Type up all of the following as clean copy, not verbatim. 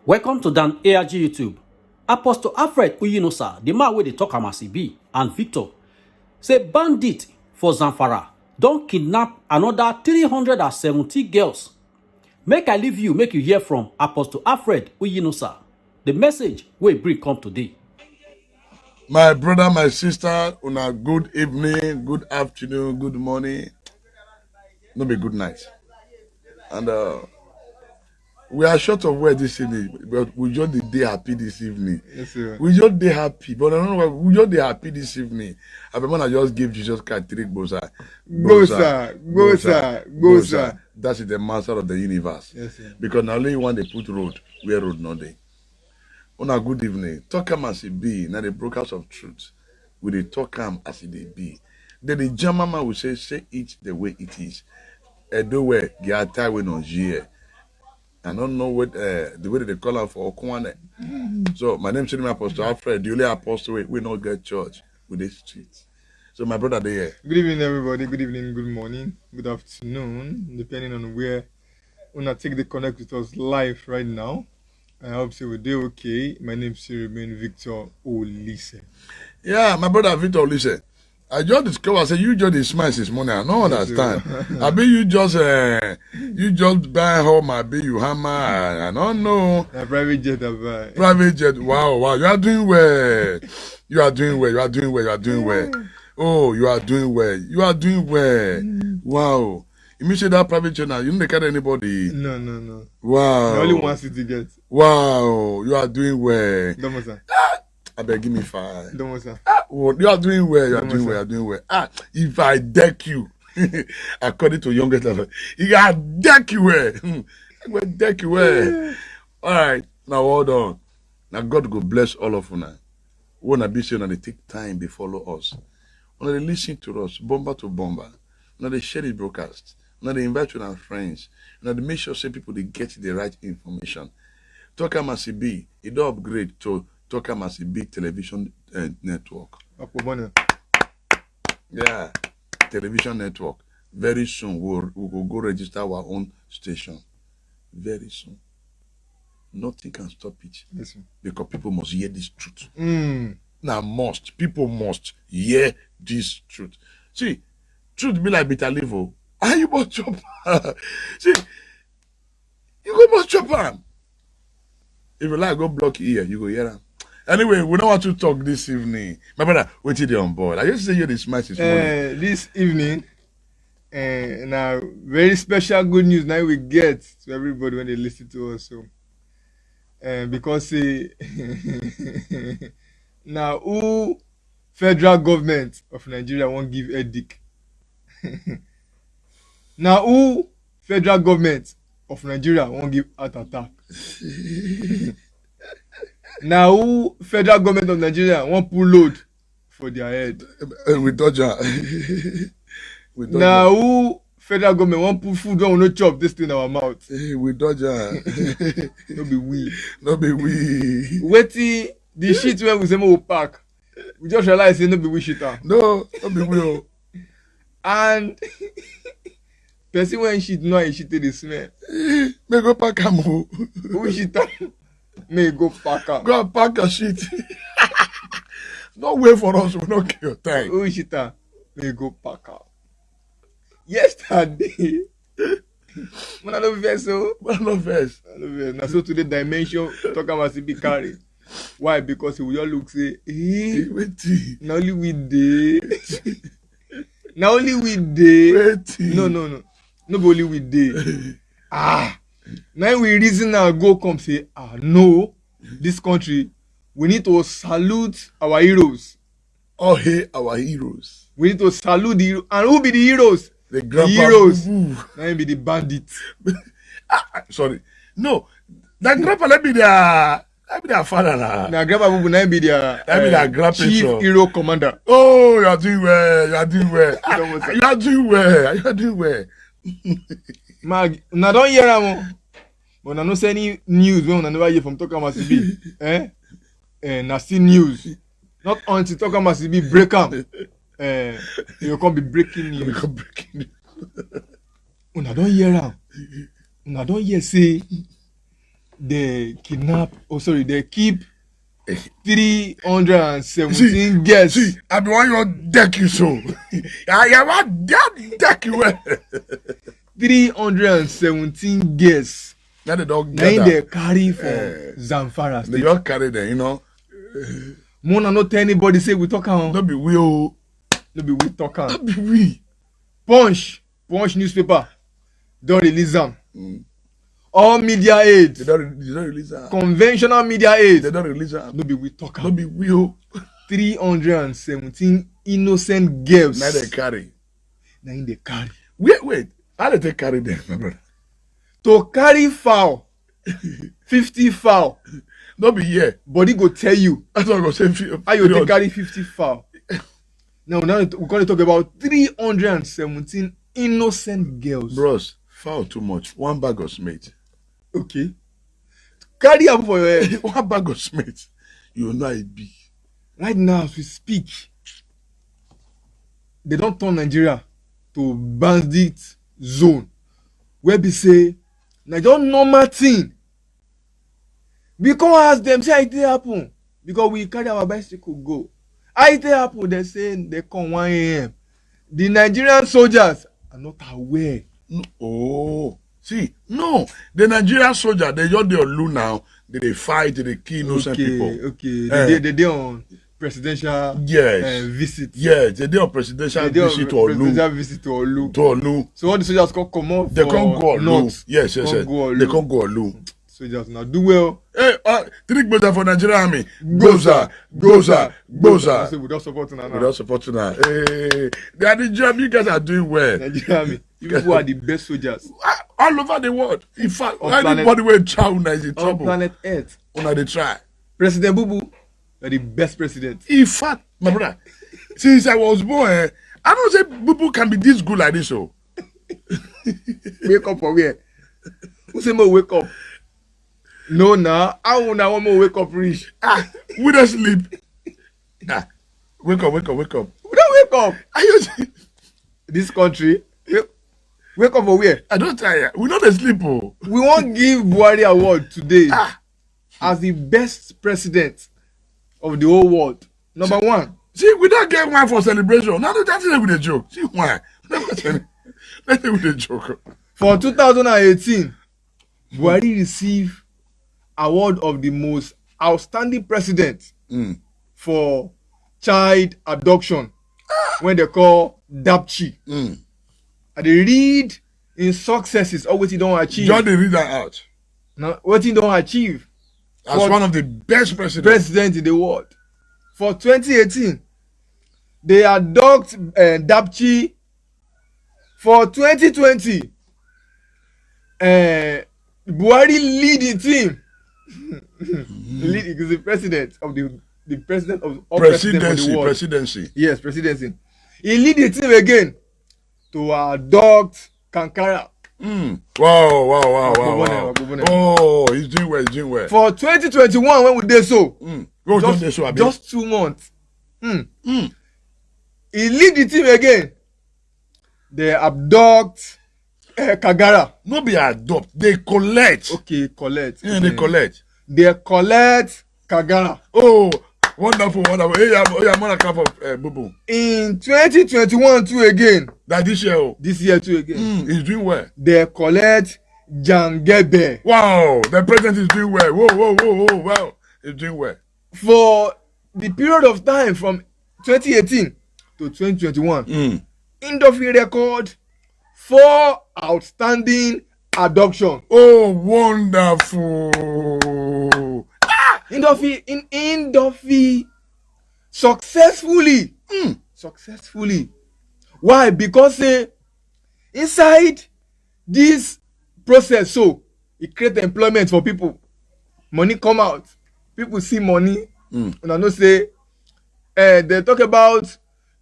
Welcome to Dan ARG YouTube. Apostle Alfred Uyinosa, the man wey dey talk am as e be, and Victor, say bandit for Zamfara don kidnap another 370 girls. Make I leave you, make you hear from Apostle Alfred Uyinosa. The message wey bring come today. My brother, my sister, una good evening, good afternoon, good morning. No be good night. And we are short of word this evening, but we just dey happy this evening. Yes, sir. We just dey happy, but I don't know why we just dey happy this evening. I remember I just give Jesus Christ 3 gbosa. Gbosa. That is the master of the universe. Yes, sir. Because now only one they put road where road no dey. Una good evening. Talk am as it be. Now the brokers of truth. We dey talk am as it dey be. Then the German man will say it the way it is. Edo where get tie we no here. I don't know what the way they call am for Okwane. So my name is Apostle Alfred, the only apostle we not get church with the streets. So my brother they here. Good evening, everybody. Good evening, good morning, good afternoon, depending on where una take the connect with us live right now. I hope so we're okay. My name is remain Victor Olise. Yeah, my brother Victor Olise. I just discovered, say you just smile this morning. I don't understand. I be you just buy home. I be you hammer. I don't know. A private jet, I buy. Private jet. Wow. You are doing well. You are doing well. Oh, you are doing well. Wow. You mean say that private jet now? You don't carry anybody. No. Wow. Only one city get. Wow. You are doing well. Don't sir. I beg, give me 5. Don't sir. Well, you are doing well. You are doing well. If I deck you, according to youngest level, you are deck you well. I will deck you well. All right. Now hold on. Now God go bless all of you now. Wanna be saying they take time they follow us. When they listen to us, bomber to bomber. When they share the broadcast. When they invite your friends. When they make sure say people they get the right information. Talk as it be. It do upgrade to Talk as a big television network. Yeah, television network. Very soon we'll go register our own station. Very soon. Nothing can stop it. Yes, because people must hear this truth. Now people must hear this truth. See, truth be like bitter leaf. And you must chop. See, you go must chop am. If you like, go block ear, you go hear am. Anyway, we don't want to talk this evening. My brother, wait till they're on board. I just say you're the smartest morning. This evening, now very special good news now we get to everybody when they listen to us. So, because now who federal government of Nigeria won't give edict. Now who federal government of Nigeria won't give heart attack. Now who federal government of Nigeria won't pull load for their head. We dodge her. Now who federal government won't put food when we no chop this thing in our mouth. We dodge her. No be we. Waiting the shit when we say we pack. We just realize say no be we shitter. No be we. And person when shit know how shit dey smell. May go pack am. Who shitter? May go pack am. Go and pack your shit. No wait for us, we don't kill your time. Who shitter? May go pack am. Yesterday. When I no vex so. Now so today dimension talk about CB carry. Why? Because we all look say, now only we dey. Now only we dey. No. No be only we dey. Now we reason now go come say, no, this country, we need to salute our heroes. Oh, hey, our heroes. We need to salute the heroes. And who be the heroes? The heroes. Now be the bandits. Sorry. No, that grandpa let be their father now. Now grandpa Bubu now be their chief hero commander. Oh, you are doing well. You are doing well. Mag, now don't hear am. But I no say any news when I never hear from Talk Masibi. Now see news. Not until Talk Masibi break am. You can't be breaking news. Una don't hear am. Una don't hear say they keep 317 guests. See, I be want you deck you so. I want that deck you. 317 guests. Now they don't get that. They carry for Zamfara. They don't carry them, you know. Mona not tell anybody say we talk on. Don't be we oh. Don't be we talk on. Don't be we. Punch newspaper. Don't release them. All media aids. They don't release them. Conventional media aids. They don't release them. Don't be we talk on. Don't be we oh. 317 innocent girls. Now they carry. Now they carry. Wait. How did they carry them, my brother? To carry foul, 50 foul. Don't be here. Body go tell you. That's what I'm going to say. How you dey carry 50 foul? Now we're going to talk about 317 innocent girls. Bros, foul too much. One bag of Smith. Okay. Carry up for your head. One bag of Smith. You know it be. Right now, as we speak, they don't turn Nigeria to bandit zone. Where we say, na just normal thing. Because as them say it happen. Because we carry our bicycle go. It happen, they say they come 1 a.m. The Nigerian soldiers are not aware. No. Oh. See, no. The Nigerian soldier, they just dey on now. They fight, they kill innocent people. Okay. They on presidential visit. Yes, they on presidential visit to Olu. So all the soldiers come out. They can't go Olu. Yes. They can't go Olu. Soldiers now do well. Hey, 3 Gboza for Nigerian army. Gboza. So we don't support now. Hey, they are the job. You guys are doing well. Nigerian army. You people are the best soldiers. All over the world. In fact, anybody will try is in trouble. On planet Earth. They try. President Bubu, you're the best president. In fact, my brother, since I was born, I don't say Bubu can be this good like this. So. Wake up for where? Who say more wake up? No, now. I want more wake up rich. We don't sleep. Wake up. We don't wake up. Are you this country? Wake up for where? I don't tire. We don't sleep. Oh. We won't give Buhari award today as the best president of the whole world. Number one. See, we don't get one for celebration. Now that's with a joke. See why? Let's with a joke. For 2018, Buhari received award of the most outstanding president for child abduction when they call DAPCHI. And they read in successes or what he don't achieve. Just they read that out. Now, what he don't achieve. As one of the best presidents in the world. For 2018, they adopt DAPCHI. For 2020, Buhari lead the team. Lead is the president of the president of all presidents of the world. Presidency. Yes, presidency. He lead the team again to adopt Kankara. Wow. Oh, he's doing well. For 2021, when we did so, just 2 months. He lead the team again. They abduct Kagara. No be adopt, they collect. Okay, collect. Yeah, they collect. They collect Kagara. Oh, wonderful. Hey, I'm gonna clap for Bubu. In 2021 too again. That this year. This year too again. He's doing well. They collect Jangebe. Wow, the president is doing well. Whoa, wow. He's doing well. For the period of time from 2018 to 2021, Indofi record 4 outstanding abduction. Oh, wonderful. Indofi successfully. Why? Because inside this process, so it create employment for people. Money come out. People see money. And I know say they talk about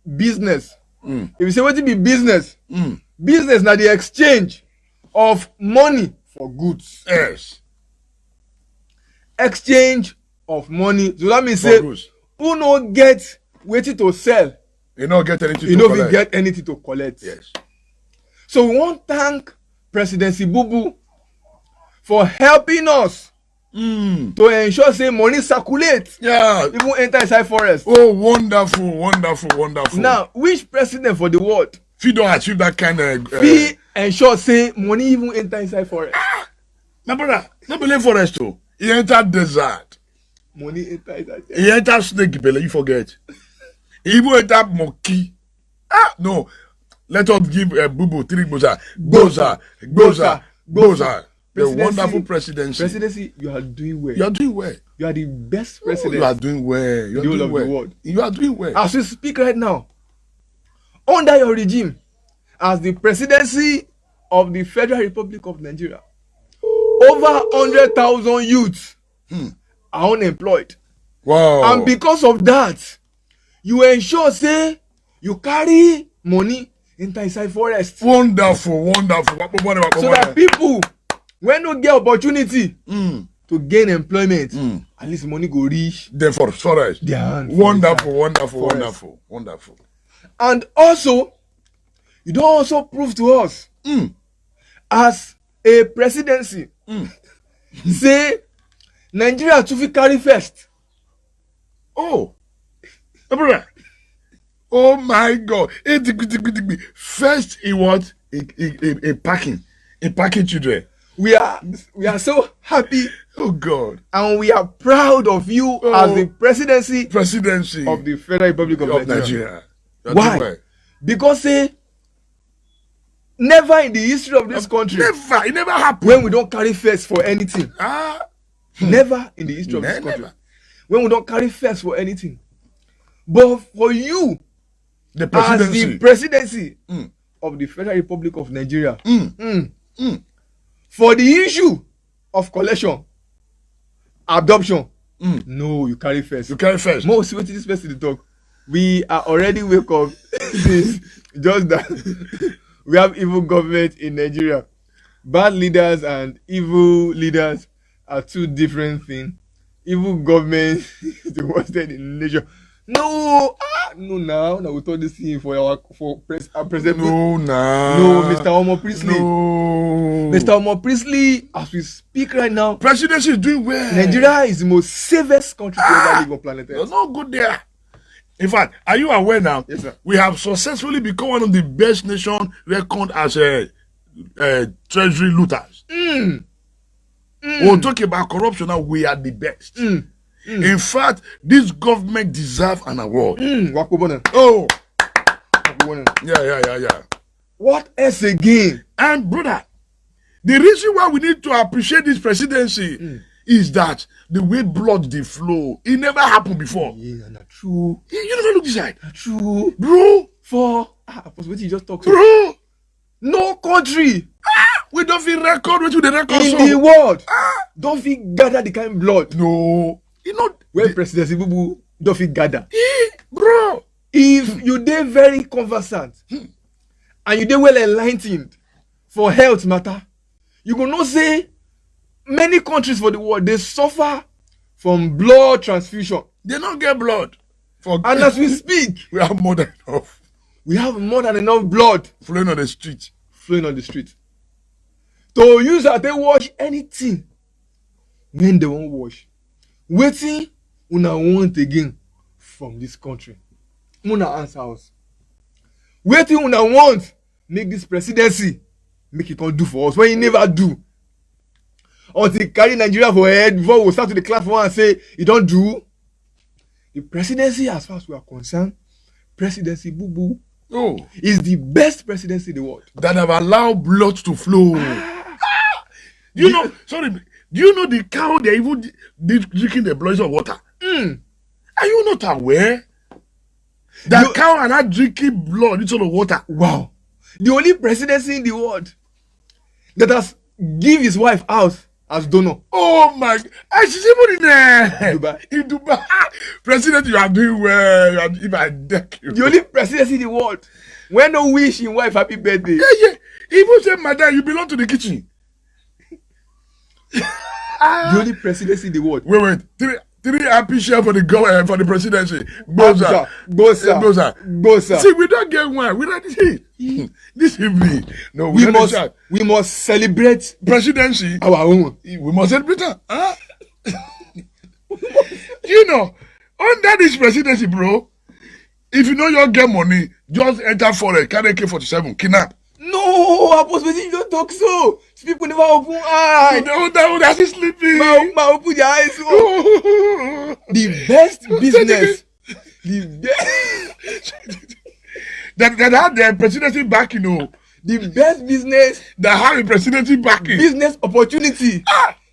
business. If you say what it be business, business na the exchange of money for goods. Yes. Exchange of money. So that means say who no get wetin to sell. You no get anything to collect. You no get anything to collect. Yes. So we want to thank President Bubu for helping us to ensure say money circulate. Yeah. Even enter inside forest. Oh, wonderful, wonderful, wonderful. Now, which president for the world If don't achieve that kind of... he ensure say money even enter inside forest? My brother, not believe forest too. He enter desert. Money enter inside. He enter snake belly, you forget. He even enter monkey. No. Let us give Bubu 3 Goza. Goza. The wonderful presidency. Presidency, you are doing well. You are doing well. You are the best president. You are doing well. You are the whole doing of well. the world. You are doing well. As we speak right now, under your regime, as the presidency of the Federal Republic of Nigeria, over 100,000 youths are unemployed. Wow. And because of that, you ensure say you carry money inside forest. Wonderful. So that people when no get opportunity to gain employment, at least money go reach them for forest. their hand. Wonderful. And also, you don't also prove to us as a presidency say Nigeria to fit carry first. Oh, oh my God! First, he was a packing children. We are so happy. Oh God! And we are proud of you as the presidency of the Federal Republic of Nigeria. Why? Because never in the history of this country, it never happened when we don't carry first for anything. Never in the history of this country when we don't carry first for anything. But for you, the presidency of the Federal Republic of Nigeria, for the issue of collection, adoption, no, you carry first. Most what this person talk. We are already wake up this just that we have evil government in Nigeria. Bad leaders and evil leaders are two different things. Evil government is the worst thing in the nation. No, now we told this thing for president. No, Mr. Omo Priestley. Mr. Omo Priestley, as we speak right now, presidency is doing well. Nigeria is the most safest country to ever live on planet Earth. You're not good there. In fact, are you aware now? Yes, sir. We have successfully become one of the best nations reckoned as treasury looters. We'll talk about corruption now. We are the best. In fact, this government deserves an award. Oh, yeah. What else again? And brother, the reason why we need to appreciate this presidency is that the way blood they flow, it never happened before. Yeah, not true. You never look this side. Not true, bro. What you just talk bro. No country. We don't feel record what the record in the world. Don't feel gather the kind of blood. No. You know when President Bubu don't feel gather. Bro. If you dey very conversant and you dey well enlightened for health matter, you go know say many countries for the world they suffer from blood transfusion. They don't get blood. And as we speak, we have more than enough. We have more than enough blood flowing on the street. To use that they wash anything when they won't wash. Wetin una want again from this country? Una answer us. Wetin una want make this presidency make it come do for us when he never do? Until carry Nigeria for head before we start to the clap for one and say he don't do. The presidency, as far as we are concerned, presidency Bubu is the best presidency in the world that have allowed blood to flow. Do you know the cow they even drinking the blood of water? Are you not aware that cow are not drinking blood instead of water? Wow. The only presidency in the world that has give his wife house as donor. Oh my God. She's even in Dubai. President, you are doing well. If I deck you. The only presidency in the world when no wish his wife happy birthday. Yeah. Even say, madam, you belong to the kitchen. The only presidency in the world. Wait. Three happy share for the presidency. Bosa. See, we don't get one. We don't see this evening. No, we must celebrate presidency. Our own. We must celebrate her. You know, under this presidency, bro, if you know you get money, just enter for a carry AK-47, kidnap. No, Apostle, you don't talk so. People never open eyes. That's sleeping. Ma open their eyes. Oh. The best business. The best. that had the presidency backing, you know. The best business. That have the presidency backing. Business opportunity.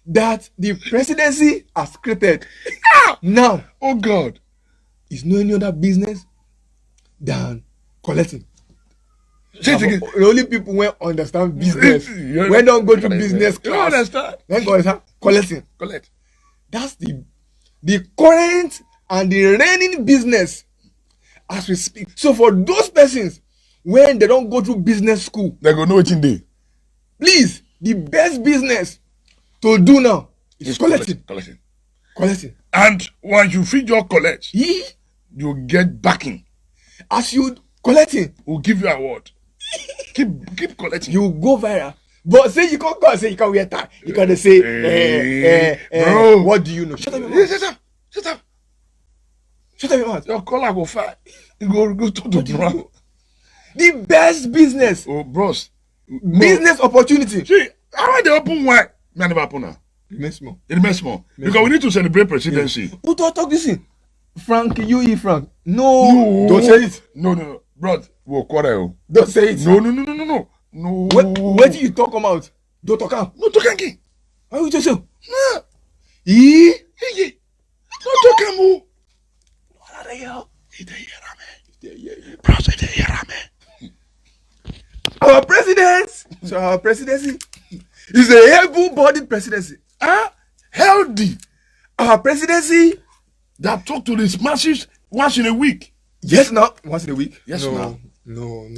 That the presidency has created. Now. Oh, God. Is no any other business than collecting. The only people when understand business, when don't go to business class, understand. When go understand collecting. Collect. That's the current and the reigning business as we speak. So for those persons, when they don't go to business school, they go know what in day. Please, the best business to do now is collecting. Collecting. And once you feed your collect, you get backing. As you collecting, we'll give you an award. keep collecting. You go viral. But say you can't go and say you can't wear tie. You can't say, bro, what do you know? Shut up your mouth. Shut up your mouth. Your collar go fire. You go to the ground. The best business. Oh, bros. Business opportunity. See, how they open wine? Me never open now. It remains small. Because we need to celebrate presidency. Yeah. Who talk this in? Frank, Frank. No. Don't say it. No. Bro, we'll quarrel. Don't say it. No. Where do you talk about? Don't talk out. No talk again. Why would you say? No. Don't talk about. Our president. So our presidency is a able-bodied presidency. Healthy. Our presidency that talk to these masses once in a week. Yes, now. Once in a week? Yes, now. No.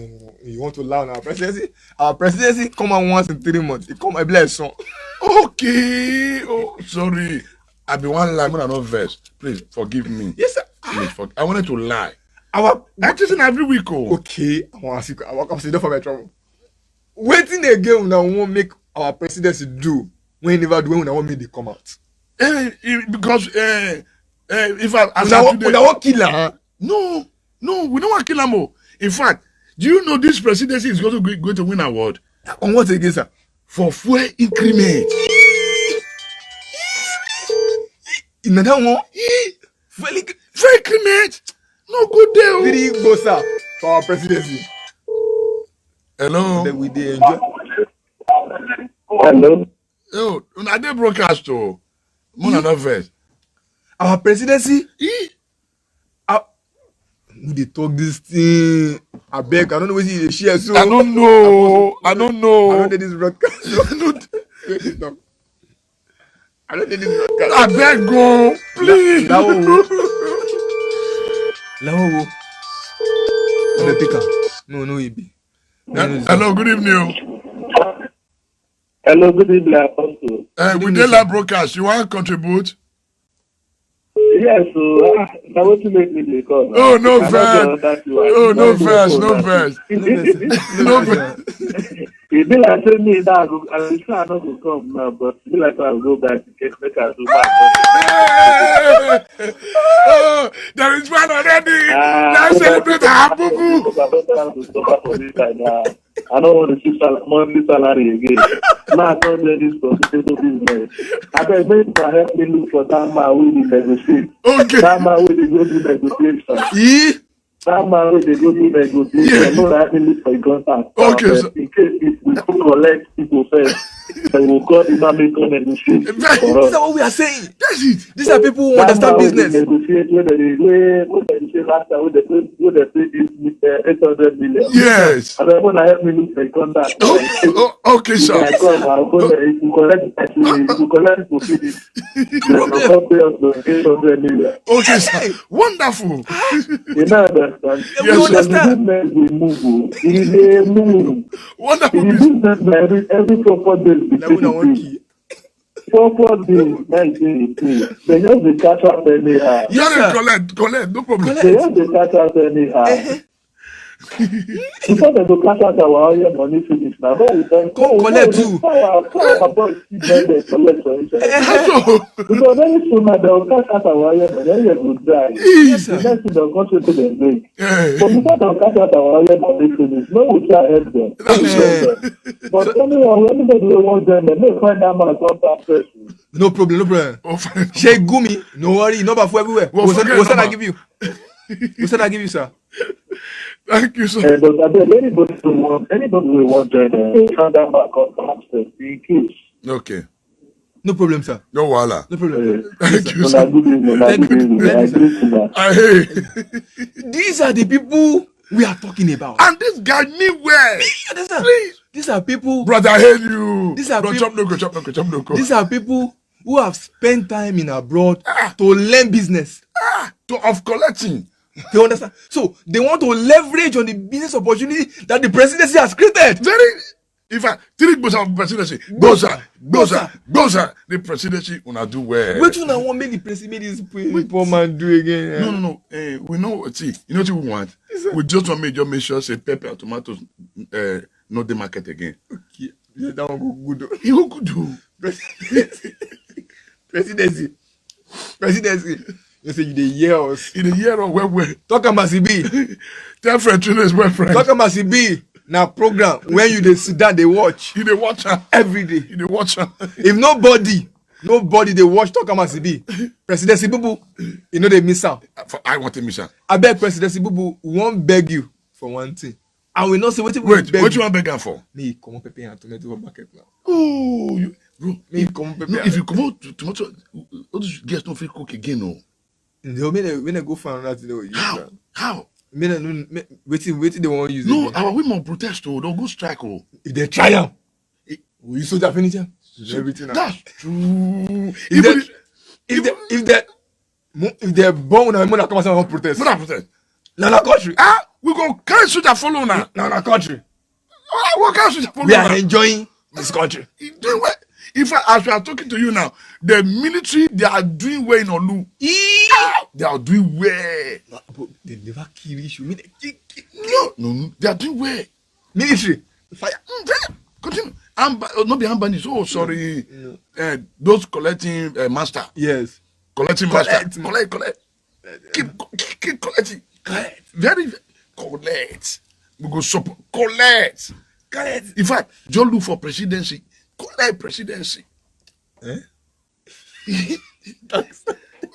You want to lie on our presidency? Our presidency come out once in 3 months. It come a blessing. Okay. Oh, sorry. I be one lie when I not verse. Please forgive me. Yes, sir. Please, I wanted to lie. I just in every week. Oh. Okay. I want to see. I want to see for my trouble. Waiting again now won't make our presidency do when he never do when I want me to come out. Because if I won't kill her. No, we don't want to kill her more. In fact, do you know this presidency is going to win an award? On what again, sir? For fuel increment. In another one? Fuel increment? No good deal. Very go, sir, for our presidency. Hello. Then we did enjoy. Hello. Oh, I did broadcast to Mona verse. Our presidency? Who they talk this thing? I beg, I don't know what they share. So I don't know. I don't know this broadcast. I don't know this broadcast. I beg go, please. Lawo. The picker. No, he be. Hello, good evening. Hello, good evening, Apostle. We did that broadcast. You want to contribute? Yes, so I want to make me the call. Oh, no verse. Oh, no verse. No verse. No verse. It be like tell me that I'm sure I not go come now, but it be like I'll go back to get make us go back. Oh, there is one already. Let's celebrate our boo-boo. I don't want to see monthly salary again. Now I can't do this profitable business. I beg me to help me look for that man who will negotiate. Okay. That man who will go do negotiation. That man who will go do negotiation. No, I can look for a contact. Okay. In case if we don't collect people first, then we'll call the man make a negotiate. This is what we are saying. That's it. These are people who understand business. Negotiate when they say last time when they pay this 800 million. Yes. And then when I help me look for a contact. Okay, sir. I come, I'll go there. If you collect it for finish. They'll pay us the 800 million. Okay, sir. Wonderful. You know, understand? We understand. Business will move. It is a move. Wonderful. In the business, every 4 days, 4 days, 1918. They just dey catch up anyhow. Yes, collect, no problem. They just dey catch up anyhow. Before they go cash out our oil money finish now. Come collect too. Our boys keep them there collect for each other. So, Because very soon now they will cash out our oil money. Then they will die. Yes, The sir. next thing they'll go to the break. yeah. But before they cash out our oil money finish, no we try help them. But anyone, anybody who wants them, they may find that man contact person. No problem, no problem. Oh, fine. Shey Gumi, no worry, number for everywhere. Well, forget We'll number. I give you. We'll I give you, sir. Thank you, sir. But I beg anybody who want join find that man contact person in case. Okay. No problem, sir. No wala. No problem. Thank you, Una sir. good evening, una good evening. I agree to that. Hey. These are the people we are talking about. And this guy me well. Please. These are people. Brother, I hate you. These are Bro, people- chop no go, chop no go, chop no go. These are people who have spent time in abroad to learn business. Of collecting. You understand? So they want to leverage on the business opportunity that the presidency has created. Very. In fact, 3 months of presidency. Goza. The presidency una do well. Which one I want make the president make this poor man do again? No. We know. See, you know what we want. We just want to make sure say pepper and tomatoes not the market again. Okay. That one go good. Though. You could do. Presidency. You say you dey hear us. In a year of where Talk am as e be. tell friend to his boyfriend. Talk am as e be. Na program when you dey sit down dey watch You dey watch her. every day. You dey watch her. If nobody dey watch Talk am as e be. Presidency bubu, you no dey miss am. I want a mission. Abeg Presidency bubu, we wan beg you for one thing. And we know say wetin we Wait, beg what you want beg her for? Make you comot pepper and tomato for market now. Oh, bro. Make you comot pepper. If you come out tomato, all these guests don't feel cook again, no. No, when they go find another thing they will use. How? Wetin they wan use. No, again. our women protest, oh, they'll go strike, oh. If they try am, will you soldier finish am? Everything. That's true. If they born una come outside and protest, What protest? na country. We go carry soldier follow now. Na country. What carry soldier follow We are now? enjoying this country. You doing well. In fact, as we are talking to you now, the military, they are doing well in Olu. They are doing well. But they never kill issue. Me they No, they are doing well. military fire. Continue. Not be Ambani. Oh, sorry. Those collecting master. Yes. Collecting Collect. master. Collect. Keep collecting. Very collect. We go support. Collect. In fact, just look for presidency. Collect presidency.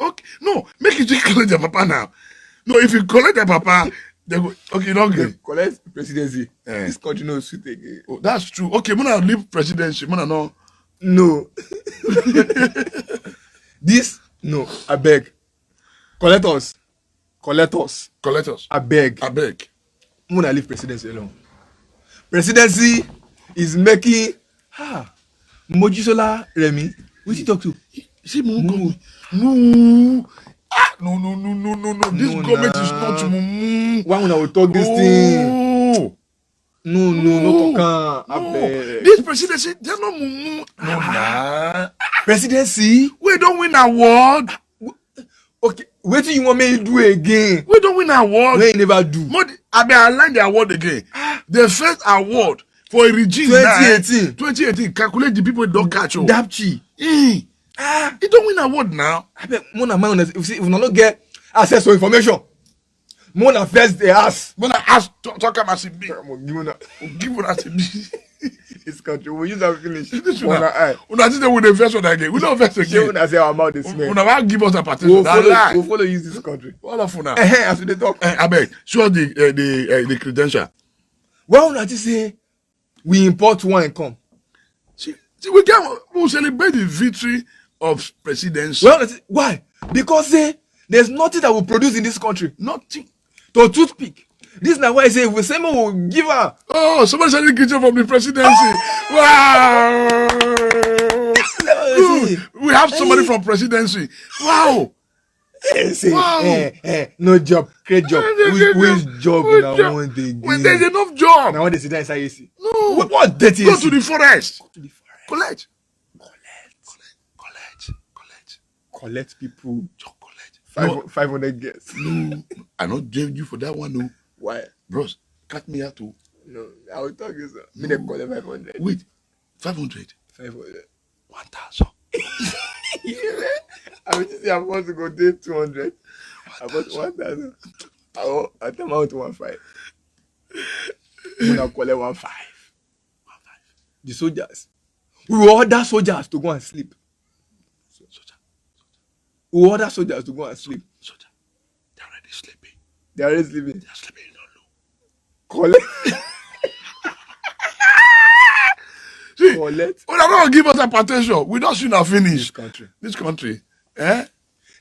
Okay. No, make you just collect your papa now. No, if you collect your papa, they go. Okay, don't get. Collect presidency. Eh. This country no sweet again. Oh, that's true. Okay, Mona leave presidency. Mona no. No. This no. I beg. Collect us. Collect us. I beg. I beg. Muna leave presidency alone. Presidency is making Mojisola Remi. Which you talk to? See, no. No. This No, government nah. is not mumu. Why una will talk this thing? Oh. No talk am. I beg. This presidency, they're not mumu. No, nah. Presidency? We don't win award. Okay. Wetin you want me to do again? We don't win award. Wey you never do. I mean, I like the award again. The first award for a regime 2018. 2018. Calculate the people don't catch you. Dapchi. He don't win award now. I beg. Muna man, if una no get access to information, Muna first dey ask. When I ask, talk about it, Give una give us a this country. We use am finish. This Una eye. Una think we the first one again. We don't first Shey again. una say our mouth dey smell. Una want give us a partition. We'll That lie. follow use this country. All of una. As we dey talk. I beg. Show the credential. Why una think say we import wine come? See, we celebrate the victory of presidency. Well, why? Because say there's nothing that we produce in this country. Nothing. To toothpick. This na why I say if we say we will give her. Oh, somebody said the kitchen from the presidency. Wow. Good. We have somebody from presidency. Wow. Say, Wow. no job, create job. Which job Which na job? one dey When there's give? enough job. Na one dey sit down inside AC. No. What dirty Go AC? to the forest. To the forest. Collect. Collect people. Just collect. No. 500 guests. No. I not blame you for that one, no. Why? Bros, cut me out to. No, I will talk you, sir. Me, they call it 500. Wait, 500. 500. 1,000. I will say I want to go day 200. I bought 1,000. I tell my own to 1,500. When I call it 1,500. The soldiers. We will order soldiers to go and sleep. Soldier. We will order soldiers to go and sleep. Soldier. They're already sleeping. They are already sleeping. They're sleeping in Olu. Collect. See, Collect. when I'm going to give us a partition, we don't soon have finished. This country. This country. Eh?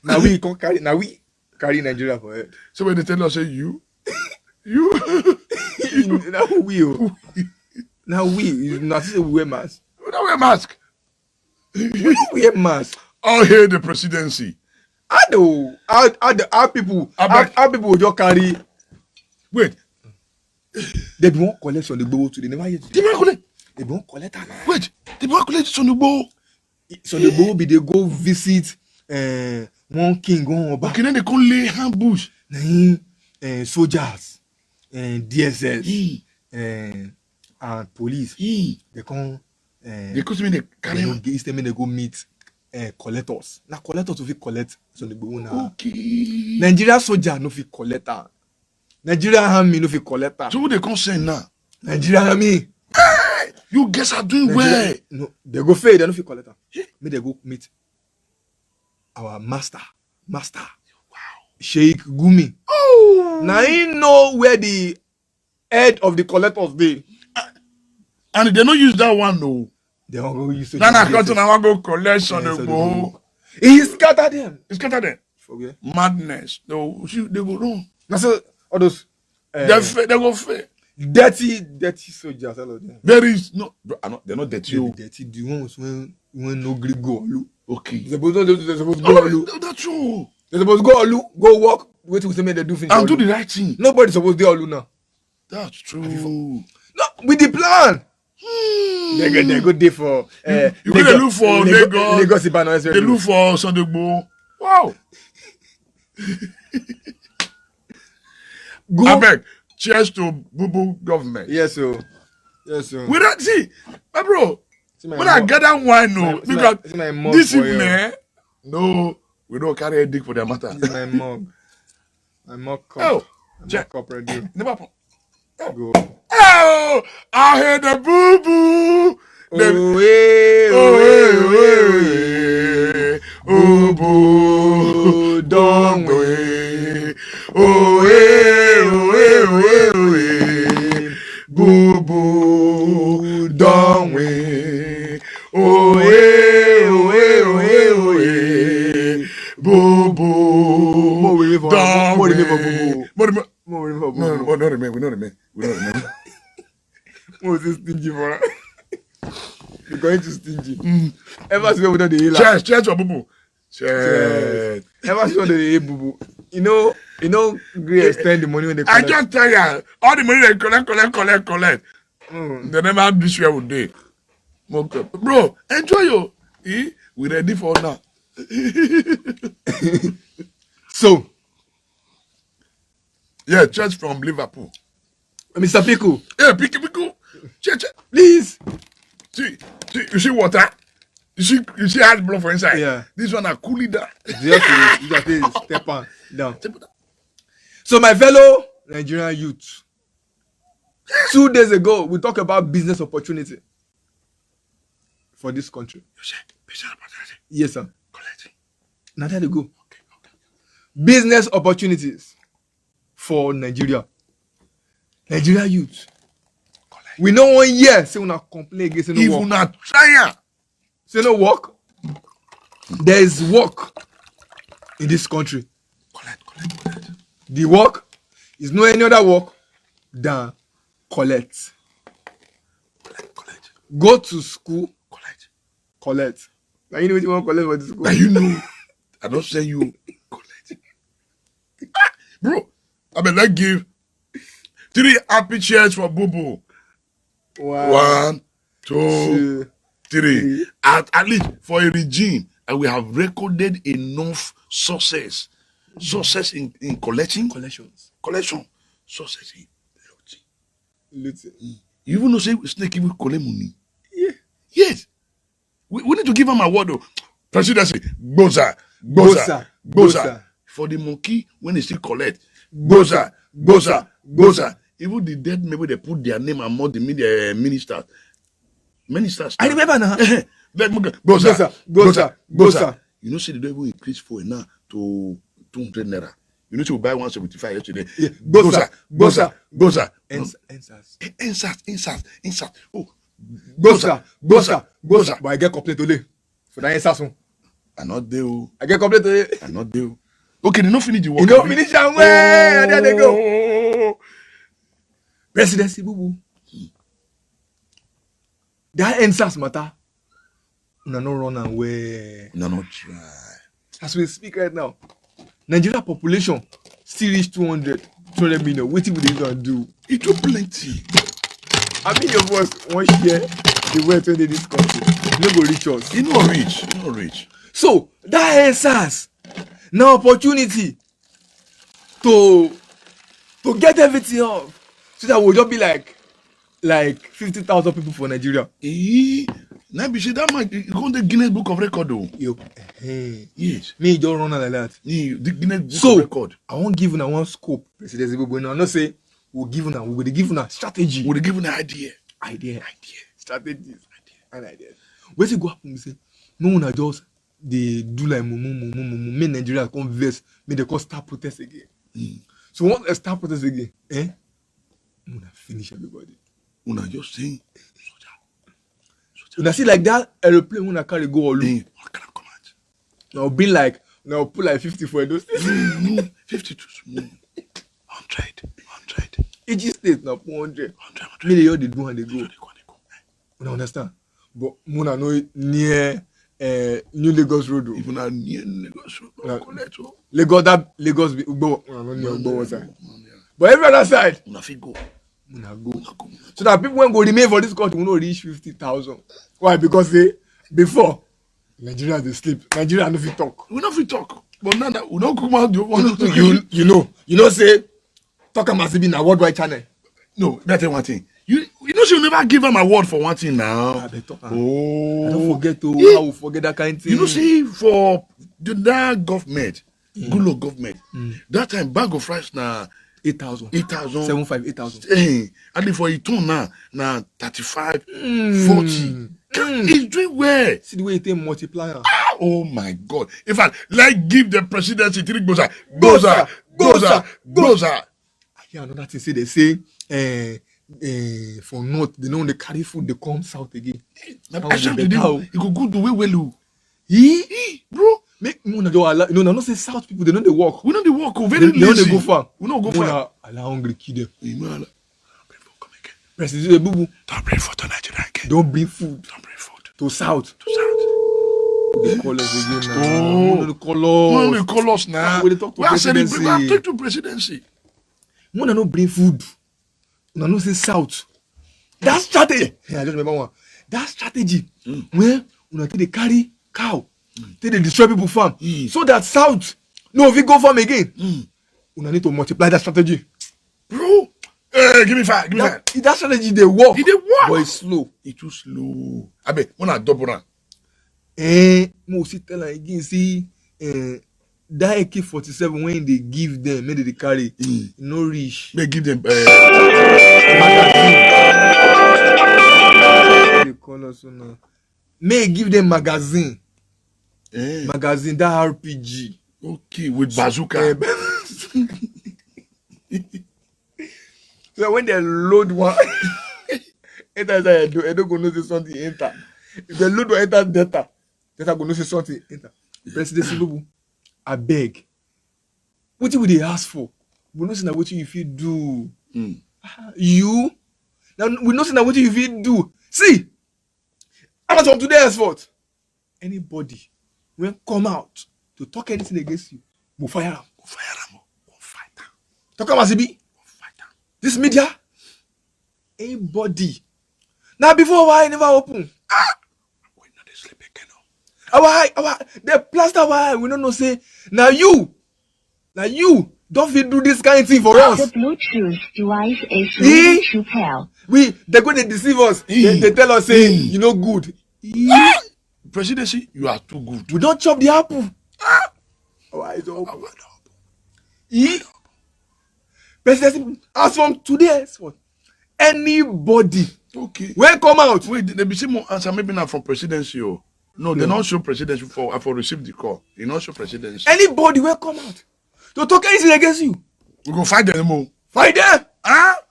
Now we can carry. Now we carry Nigeria for it. So when they tell us, say, you. Now we. Now we. You not say we wear mask. We don't wear mask. We wear mask. All hail the presidency. How people will just carry. Wait. They don't collect on the boat today. Never yet. They won't collect. They don't collect. Wait. They won't collect it on the boat. So the boat be they go visit one king go on back. Okay, then they call lay ambush. Soldiers, DSS, and police. They come. They come to me. They carry. They go meet collectors. Now collectors will collect so the boat now. Okay. Nigeria soldier no fit collector. Nigeria army no fit collector. So who they come send now? Nigeria army. Hey, you guys are doing well. No, they go fail. They no fit collector. May they go meet our master. Wow. Sheikh Gumi. Oh. Now he know where the head of the collectors be. And they don't use that one no. They don't go use it. Now I come to now go collect on the boat. He scatter them. It's scatter them. For where? Madness. They go wrong. Now so all those They go fail. dirty soldiers, all of them. There is no. They're not dirty. They dirty. The ones when no gree go. Okay. They're supposed to go Olu. That's true. They're supposed to go Olu, go work. Wait till we say make they do finish. And do Olu. the right thing. Nobody's supposed to do Olu now. That's true. No, with the plan. They go there for. You go look for Lagos. Lagos Ibadan. They look for Sandegbo. Wow. I beg. Cheers to Bubu government. Yes, sir. We don't see, my bro. My When I gather wine, no, because my mug this for evening, no, we don't carry a dick for their matter. This is my mug. My mug cup. Oh, My check. mug cup ready. Never. Go. Oh, I hear the boo boo. Oh, hey, Oh, boo, don't wait. Oh, boo, boo, don't wait. Oh, boo, boo, More we for don't more we wait. for boo. No, More we for no, boo. we don't remain. More this stingy for. You're going to stingy. Ever see without the healer? Cheers for boo boo. Cheers. Ever see without the healer, boo boo? You know, Grey spend the money when they I collect. just tell you, all the money they collect. Mm. They never this year would day. Bro, enjoy you. We ready for now. So, Yeah, church from Liverpool. Mr. Piku, Yeah, pick. Check. please. See, you see water? You see hard blood for inside? Yeah. This one are cooling down. You just step on down. So, my fellow Nigerian youth, 2 days ago, we talked about business opportunity for this country. You say, business opportunity. Yes, sir. Collecting. Now there you go. Okay. Business opportunities for Nigeria. Nigeria youth. Collect. We know 1 year, say we not complain against no If work. you not try, Say no work. There is work in this country. collect. The work is no any other work than collect. Go to school, collect. Now you know what you want to collect for the school. Now you know. I don't say you collect. Bro, I mean, let's give 3 happy cheers for Boo Boo. Wow. 1, 2, 3. At least for a regime, and we have recorded enough success in collection, Collections. success in Looting. You even know say snake even collect money. Yeah. Yes. We need to give him a word though. Presidency. Boza. For the monkey, when they still collect. Boza. Even the dead, maybe they put their name among the media ministers. Ministers. I remember now. Boza. You know, see, they don't even increase for now to 200 naira. You know, we buy 175 yesterday. Yeah. Boza. Ensas. Oh, Boza. But I get complaint today. For that answers one. I not there. I get complaint today. I not there. Okay, they don't finish the work. You don't finish and where? There they go. Presidency, boo. That answers matter. No run away. No try. As we speak right now, Nigeria population still reach 200 million. What will they gonna do? It too plenty. I mean, your boss won't share the wealth in this country. No go reach us. You not rich. So that answers now opportunity to get everything off, so that we'll just be like 50,000 people for Nigeria. Now be say that man you go the Guinness Book of Record though. Yes. Me just run like that. The Guinness Book of Record. I won't give you one scope, President Zimbabwe. No, I not say we'll give you a strategy. We'll give you an idea. Strategies. And ideas. Where you go happen? We say no one just they do like make Nigeria come vex, make they call start protest again. So once they start protest again, Una finish everybody. Una just saying Una see like that aeroplane when I carry go all look. Now put like 50 for those. 50 too small. 100. Each state now 100. Maybe all they do and they go. You understand? But Muna know near New Lagos Road. Even near Lagos Road. Lagos be Ugbo. But every other side, Una fit go. So that people when go remain for this country will not reach 50,000. Why? Because before Nigeria they sleep. Nigeria no fit talk. We no fit talk. But now that we don't come out, you know say talk must be na worldwide channel. No, that's one thing. You know she will never give them a word for one thing now. I don't forget how we forget that kind of thing. You know, see, for that government, good luck government, that time bag of rice na 8,000. 8,000. And for it now 35, 40. He's doing well. See the way it multiplier. Oh my God! In fact, like give the presidency 3 Goza. I hear another thing say they say for north they know they carry food they come south again. You go good the way well. Bro, make Muna do allow. No, not say south people they know they walk. We know they walk. Very they know they go far. We know go far. Allow hungry kill them. Come again. President Bubu. Don't bring food to Nigeria again. Don't bring food. Don't bring food to south. They call us again now. Oh, they call us now. We talk to presidency. We are talking to presidency. Muna no bring food. Muna no say south. That strategy. I just remember one. That strategy where Una take they carry cow, take they destroy people farm, so that south no if we go farm again. Una need to multiply that strategy, bro. Give me five. That strategy they work. But it's slow. It's too slow. I bet when I double run. Mo see tell her again. See, that AK-47 when they give them, maybe they carry, no reach. They give them magazine. They call us now. May give them magazine. Magazine that RPG. Okay, with bazooka. So when they load one, enter I don't go know say something enter. If they load one enter data go know say something enter. President Silubu, I beg. What will they ask for? We know say what you fit do. You now we know say what you fit do. See, as of today's effort, anybody will come out to talk anything against you, we'll fire them. We'll fight them. Talk about CB. This media, anybody. Now before why never open? We not sleep again. Our the plaster why we don't know say now you don't fit do this kind of thing for The us. Bluetooth device is ready to pair. They go to deceive us. They tell us say you know good. Presidency, you are too good. We don't chop the apple. Why is open? Presidency, as from today, anybody Okay. when come out. Wait, they be see more answer maybe not from presidency. Oh. No, they not show presidency for receive the call. They not show presidency. Anybody will come out to talk anything against you. We go fight them more. Fight them.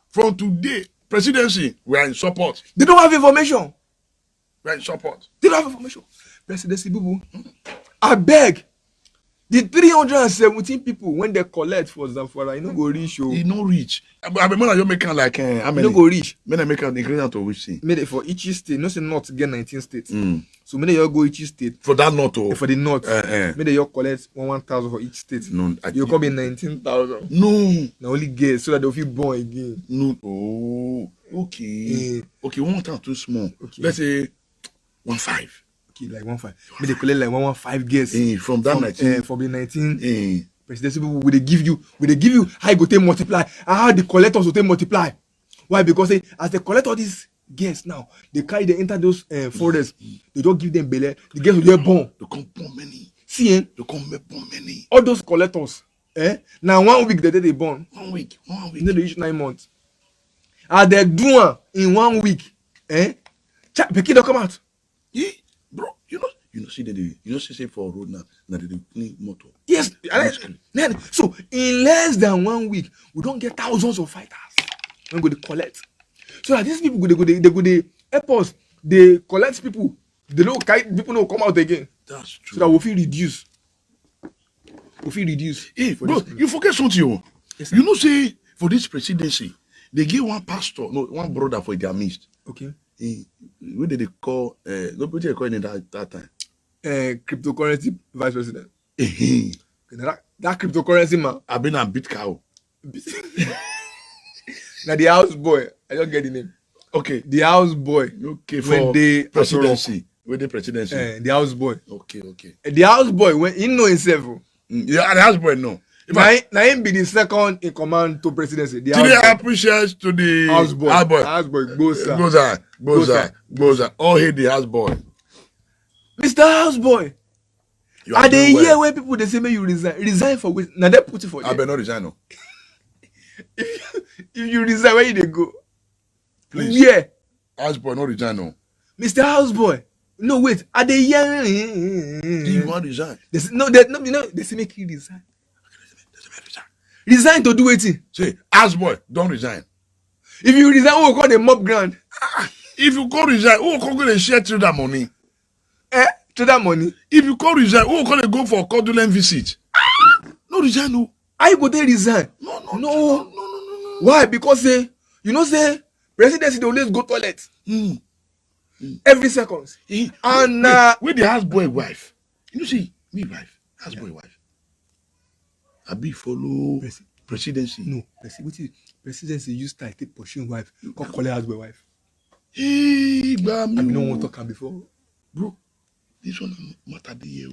From today, presidency, we are in support. They don't have information. We are in support. They don't have information. Presidency, boo. I beg. The 317 people when they collect for Zamfara, you know go reach. He no reach. I mean, you're making like how many? You know go reach. When I make an ingredient to which thing? Made it for each state. No say not get 19 states. So many you go each state. For that not oh. For the north, maybe you collect 1,000 for each state. No, you come in 19,000. No. Now only get so that they'll feel born again. No. Oh, okay. Okay, 1,000 too small. Okay. Let's say 1,500. Okay, like 1,500. Maybe they collect like 1,1500 guess. From that 19. From the 19. Presidency people will they give you how you go take multiply and how the collectors will take multiply. Why? Because as they collect all these guests now, they carry them enter those forests. They don't give them belly. The guests will get born. They come born many. See, They come born many. all those collectors. Now 1 week they born. 1 week. You know they reach 9 months. And they do in 1 week. Pikin don't come out. Yeah, bro. You know, see say for road now they clean motor. Yes. So in less than 1 week, we don't get thousands of fighters. When go to collect. So that these people go they help us. They collect people. They don't people don't come out again. That's true. So that we feel reduce. Hey, bro, you forget something. Yes, you know, say for this presidency, they give one pastor, one brother for their midst. Okay. What did they call? What did they call in that time? Cryptocurrency vice president. that cryptocurrency man. I've been a bit cow. Now the house boy. I don't get the name. Okay. The house boy. Okay. For the presidency. With the presidency. The house boy. Okay. The house boy when he know himself. Yeah, the house boy no. Now him be the second in command to presidency. The I appreciate to the house boy. House boy. Goza. All hate the house boy. Mr. Houseboy, are they here when people they say may you resign for which now they put it for you? I better not resign. No. if you resign, where you they go? Please. Yeah. Houseboy not resign. No. Mr. Houseboy, no wait, are they here? Do you want to resign? They say make you resign. Resign to do it. Say, houseboy, don't resign. If you resign, who will call the mob ground? If you go resign, who will call the share through that money? To that money. If you call resign, who can go for a condolence visit? No resign, no. How you go there resign? No. Why? Because say presidency they always go toilet. Every second. And with the houseboy wife. You know see, me wife, houseboy wife. I be follow presidency. No, presidency use time take pursue wife. Come call her houseboy wife. Hey, I no want to talk before. Bro. This one matter the year.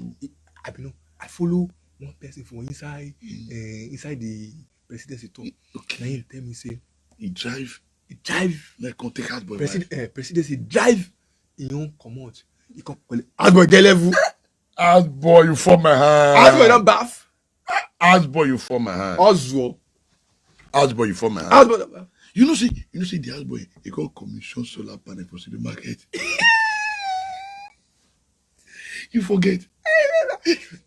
I follow one person from inside the presidency talk. Okay. Now he tell me say he drive. Like come take houseboy. Presidency drive. He don't come out. He come call houseboy get level. Houseboy, you form my hand. Houseboy don't bath. Houseboy, you form my hand. Houseboy, you form my hand. Houseboy don't bath. You know see the houseboy. He got commission solar panel for the market. You forget.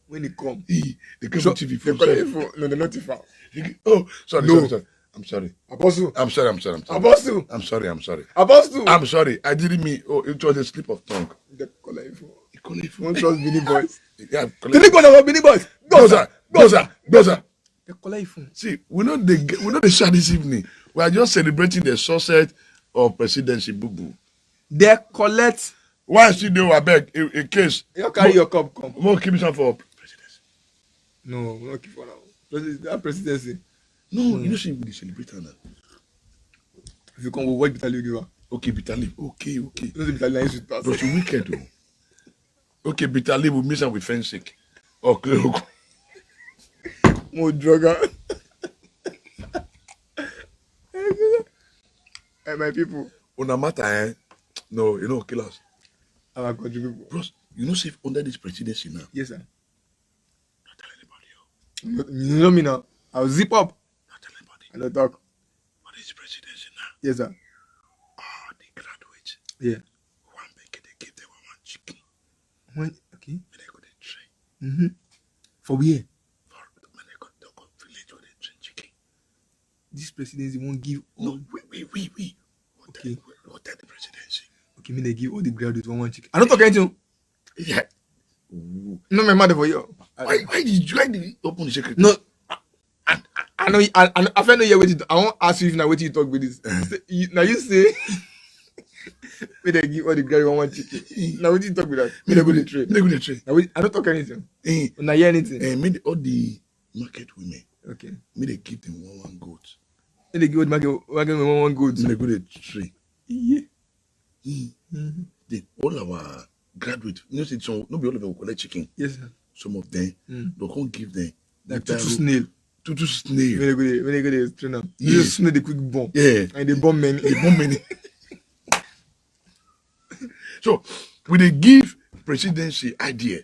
When he come. They come to TV phone. No, they're not TV. Oh, sorry. I'm sorry. Apostle. I'm sorry. Apostle. I'm sorry. Apostle. I'm sorry. I didn't mean. Oh, it was a slip of tongue. They call it for. He call it for. One trust Beanie Boys. Yeah. They call it for Beanie Boys. Goza. They call it for. See, we know the share this evening. We are just celebrating the success of presidency. Boo boo. They collect. Why still do I beg in case? You carry your cup, come. More keep some for presidency. No, we not keep for now. That presidency. No, you know, we celebrate now. If you come, we'll watch Bitali give her. Okay, Bitali. Okay. You know the Bitali is with us. But you wicked though. Okay, Bitali will miss her with fencing. Okay. More drugger. My people. On a matter, eh? No, you know, kill us. Our country people. Bros, you know, see, under this presidency now. Yes, sir. Not tell anybody. You know me now. I'll zip up. Not tell anybody. And I'll talk. What is presidency now? Yes, sir. Oh, the graduates. Yeah. One bake, they give them one chicken. When, okay. When they go to train. Mm-hmm. For where? When they go village where they train chicken. This presidency won't give all. No, wait. Okay. What the presidency? Okay, me they give all the graduates one chicken. I don't talk anything. Yeah. Ooh. No, my mother for you. Why did you open the secret? No. I know. I feel no. You waiting. I won't ask you if now waiting you talk with this. Now you say. Me they give all the graduates one chicken. Now waiting you talk with that. Me they go to trade. They go to train. Now I don't talk anything. Eh, Now hear anything. me all the market women. Okay. Me they give them one goat. Me they give all the market one good. Me they go to train. Yeah. Then all our graduates, you know, some not be all of them will collect chicken. Yes, sir. Some of them they can't give them Like the tutu snail. tutu snail. When they go to train them, you Yeah. just snail the quick bomb. Yeah, And they bomb many. they bomb many. So we they give presidency idea.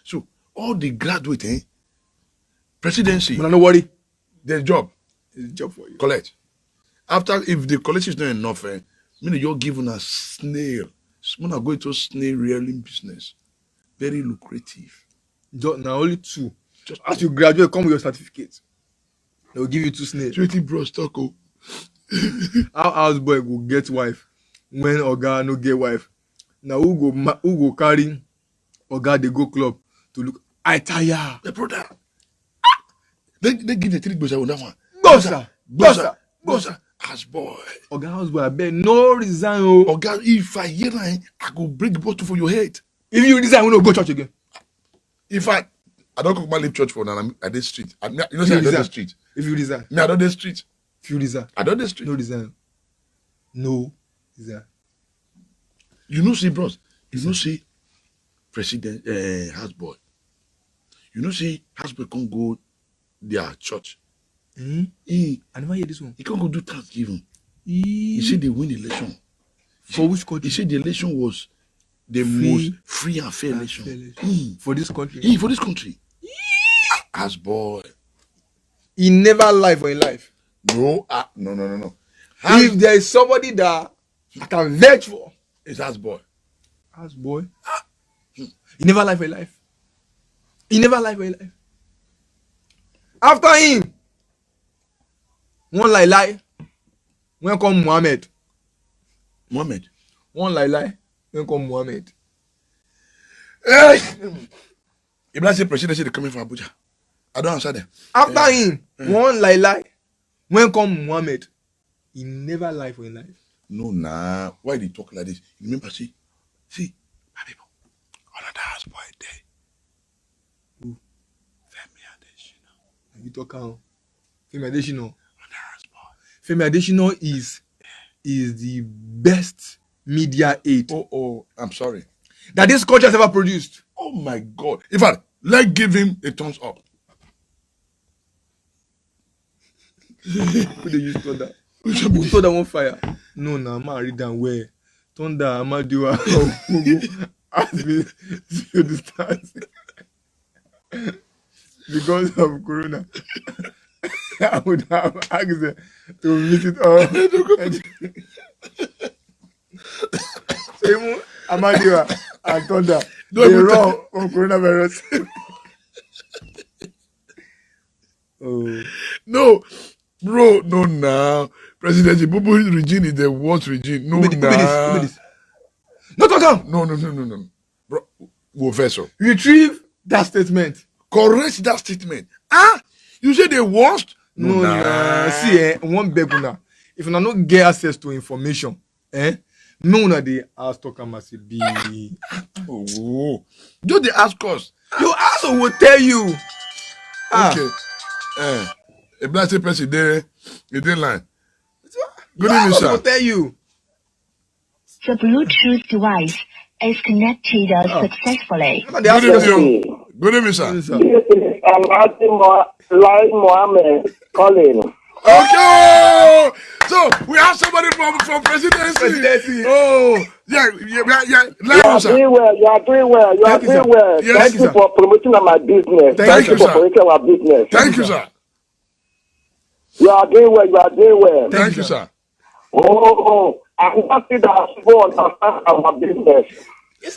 So all the graduates, presidency, But no worry, their job it's a job for you. collect. After if the collection is not enough, meaning you're given a snail. Someone are going to snail rearing business, very lucrative. Now only two. Just As you graduate, come with your certificate. They will give you 2 snails. Sweetie bros, taco. How houseboy go get wife when oga no get wife? Now who go carry oga dey go club to look? I tire. The brother. They give the 3 boys on that one. Bossa. As boy. Oga houseboy, I beg no resign. Oh, God, if I hear that, I go break the bottle for your head. if you resign, we no go church again. If I don't cook my lip church for now, I'm at this street. You know, say I don't the street. If you resign, Me, I don't the street. if you resign, I don't the street. no resign. No resign. You know, see, bros. You know, see, president, houseboy. You know, see, houseboy can't go their church. He I never hear this one. can't go do Thanksgiving. He said they win the election. For which country? He said the election was the most free and fair election. For this country. For this country. Houseboy. He never lie for his life. No. No. If there is somebody that I can vouch for, It's houseboy. houseboy. He never lie for his life. He never lie for his life. After him, one lie, when come Muhammad. Mohammed. One lie, when come Muhammad. Hey! If I say presidency, they coming from Abuja. I don't answer them. After him, one lie, when come Muhammad. He never lie for his life. No, nah. Why they talk like this? You remember, see, my people, another houseboy there. Who? Femi Adesina. You talk how? Femi Adesina. Another houseboy. Femi Adesina is the best media aid Oh, I'm sorry. that this country has ever produced. Oh my God. In fact, let's give him a thumbs up. Who they use thunder? Who thunder on fire? No, I'm not read them where thunder. I'm not do ask me to distance because of Corona. I would have asked them to visit all. So even Amadua and thunder they run from coronavirus. Oh. No, bro, no, now. Presidency, Bubu regime is the worst regime. No, Who made nah. this? No talk am. No. Bro, Professor, Retrieve that statement. correct that statement. You say the worst? No, nah. See, one beg una. If una no get access to information, no una dey ask talk am as e be. Oh, just they ask us. Your answer will tell you. Okay. A blessed person there, in the line. Good Your evening, answer will sir. tell you. The Bluetooth device is connected successfully. Una dey ask Good question. evening. Good evening, sir. Sir. This is Alhaji Lai Mohammed calling Okay. So we have somebody from presidency. Oh, yeah. You are doing well. You are doing well. You are doing well. Yes, Thank you for promoting my business. Thank you, for sir. promoting our business. Thank you, sir. You are doing well. You are doing well. Thank you, sir. Oh, I want to see that people understand our business.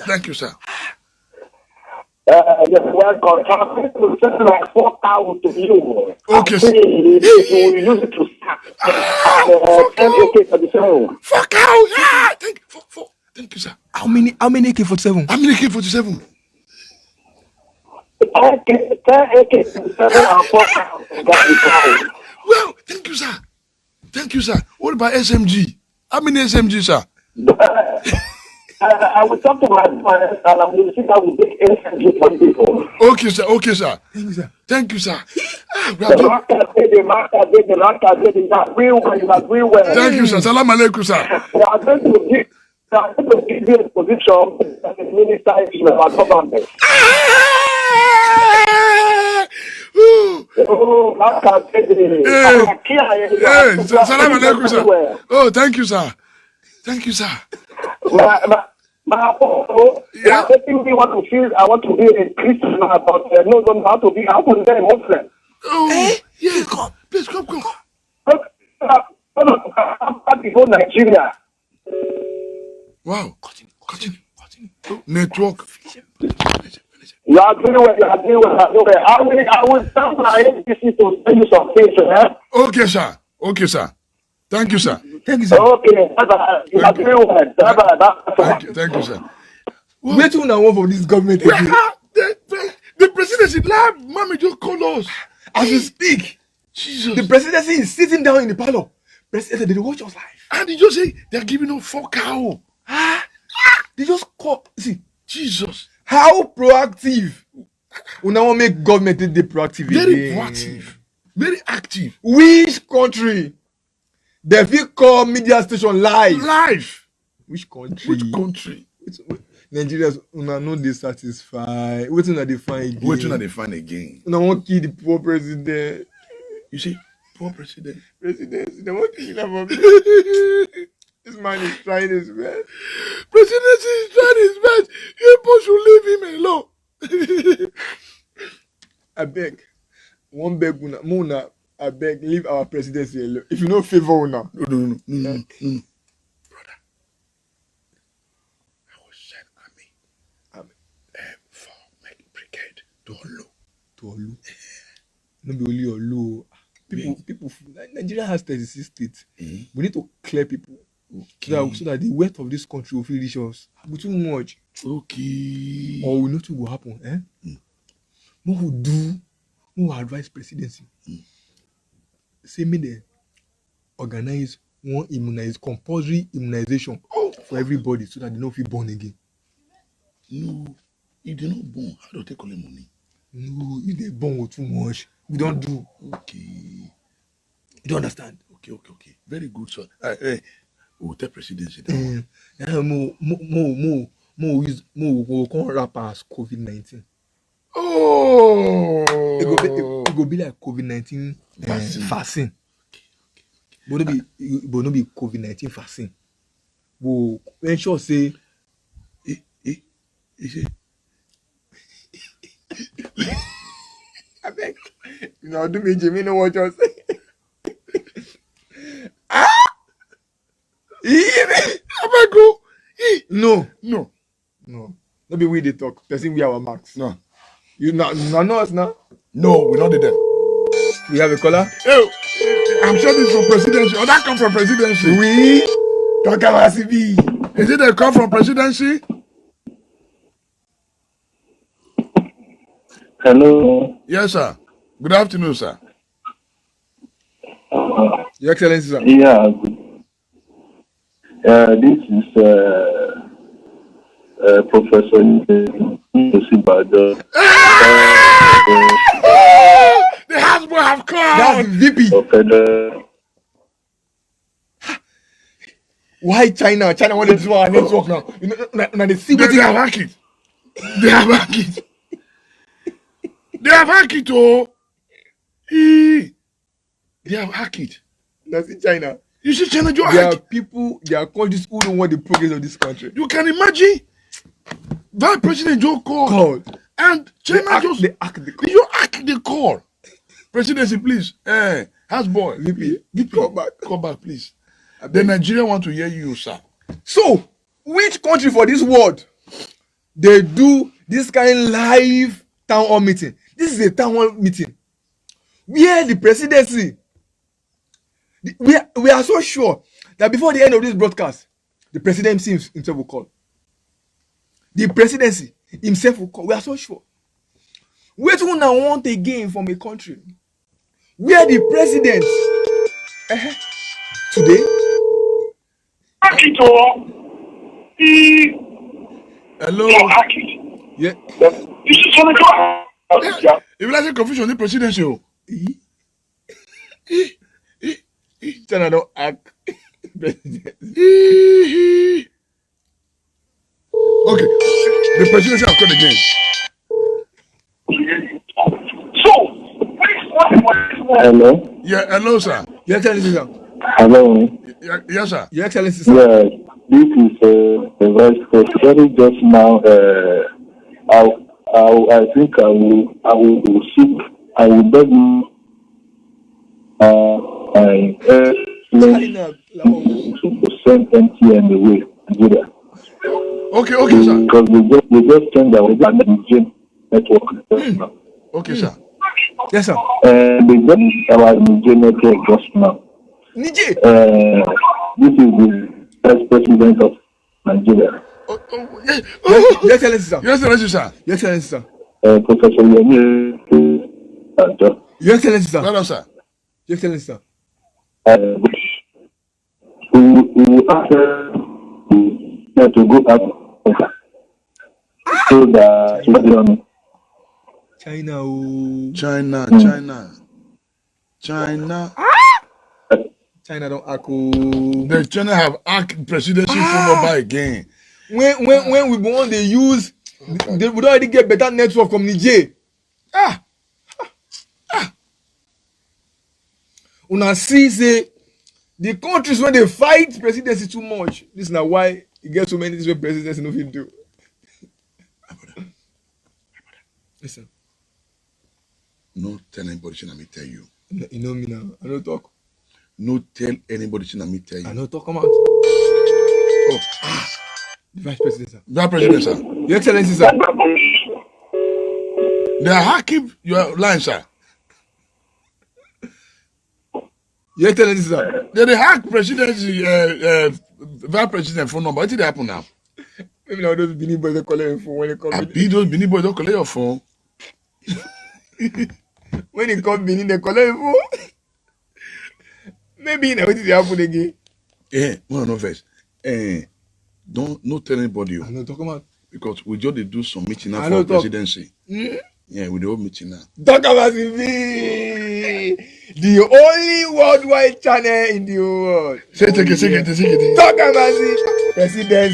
Thank you, sir. You're welcome. I'm going to send like 4 cows to you. Okay, sir. You use it to start. And 10 AK-47. 4 cows. Yeah. Thank you, sir. How many AK-47? How many AK-47? 10 AK-47 and 4 cows. Well, thank you, sir. Thank you, sir. What about SMG? How many SMG, sir? I will talk to my friends and I will see how we take SMG for people. Okay, sir. Okay, sir. Thank you, sir. Thank you, sir. The real well. Thank you, sir. Salam alaikum, sir. We are going to give you a position as a minister in our government. Salam alaikum, sir. Oh, thank you, sir. Thank you, sir. Yeah. Making me want to feel I want to be a Christian, but no, how to be a Muslim. Oh, yeah, come. Please come. Nigeria. Wow. Continue. Network. You are doing well. I will tell my agency to tell you some things, Okay, sir. Thank you, sir. Thank you, sir. Okay, you are doing well. Thank you, sir. Wait till now for this government again. The presidency, mommy just called us As we speak, Jesus. The presidency is sitting down in the parlor. President, they watch us live. And they just say they're giving us 4 cows. They just call. See, Jesus. how proactive. We now make government the proactive. Very proactive. Very active. Which country? They will call media station live. Which country? Nigerians no dey satisfy. Wetin na dey find again? Una wan kill the poor president. You see, poor president. They wan kill him for me. This man is trying his best. Presidency is trying his best. People should leave him alone. I beg. One beg una. I beg, leave our presidency alone. If you no favor una. No. Brother, I will send army for my brigade to Olu. No be only Olu. People. Nigeria has 36 states. We need to clear people. Okay. So that the wealth of this country will feel reach us. But too much. Okay. Or we know what will happen. What we do? What will advise presidency? Say me they organize one compulsory immunization for everybody so that they don't feel born again. No, if they not born, how do they collect money? No, if they born with too much, we don't do. Okay. You don't understand? Okay. Very good, sir. We'll tell presidency. More come rap as COVID-19. Oh, it go be like COVID-19 vaccine. But no be COVID-19 vaccine. We'll ensure say I beg. You know, do me Jimmy know what you're saying. I go. No. No be we they talk. Person we our marks. No. You know us now? No, we not did that. We have a caller? Oh, I'm sure this is from presidency. Or that come from presidency. We talk about CB. Is it a call from presidency? Hello. Yes, sir. Good afternoon, sir. Your Excellency, sir. Yeah. This is Professor Osibado. The husband have come. That's VP. Why China? China want to do our network now. You know, they see what they have hacked it. They have hacked it, oh. They have hacked it. That's in China. You see, China, you There are hack. people, there are countries who don't want the progress of this country. You can imagine that President Joe called. And China They hack the call. You hack the call. Presidency, please. Houseboy. VP, come back. Come back, please. The Nigeria want to hear you, sir. So, which country for this world they do this kind of live town hall meeting? This is a town hall meeting where the presidency, we are so sure that before the end of this broadcast, the presidency himself will call. The presidency himself will call. We are so sure. What we now want again from a country where the president today. Hello. Yeah. If you like confusion, the presidency. China don't act. Okay. The presidency have come again. Hello. Yeah, hello, sir. Your Excellency, sir. Hello. Yes, sir. Your Excellency, sir. Yeah, this is the vice president. Just now, I think I will seek. I will beg you. China, to send MTN away Nigeria. Okay, sir. Because we just changed our Nigeria network just now. Okay, sir. Yes, sir. They just our Nigeria network just now. Niger. This is the vice president of Nigeria. Your Excellency, sir. Yes, sir. Your Excellency, sir. Professor Yemi. Your Excellency, sir. Hello, sir. Your Excellency, sir. We will ask her to go up so that she'll be on. China, oh. China don't act. Oh. The China have hacked presidency phone number again. When we want to use, they would already get better network from Niger. Una see say the countries when they fight presidency too much. This is now why you get so many things where presidency no fit do. Listen. No tell anybody, let me tell you. You know me now. I don't talk. No tell anybody, let me tell you. I don't talk. Come out. Oh, The vice president, sir. that president, sir. Your Excellency, sir. They are hacking your line, sir. Your Excellency, sir. They hack presidency, vice president phone number. What did happen now? Maybe now those Benin boys they collect phone when they come. I beat those Benin boys. Don't collect your phone. When they come Benin, they collect phone. Maybe now what did happen again? No first. Don't tell anybody. I don't talk about. Because we just do some meeting now I for know talk. presidency. Yeah, we do meeting now. Talk about TV, the only worldwide channel in the world. Say it. Talk about the president.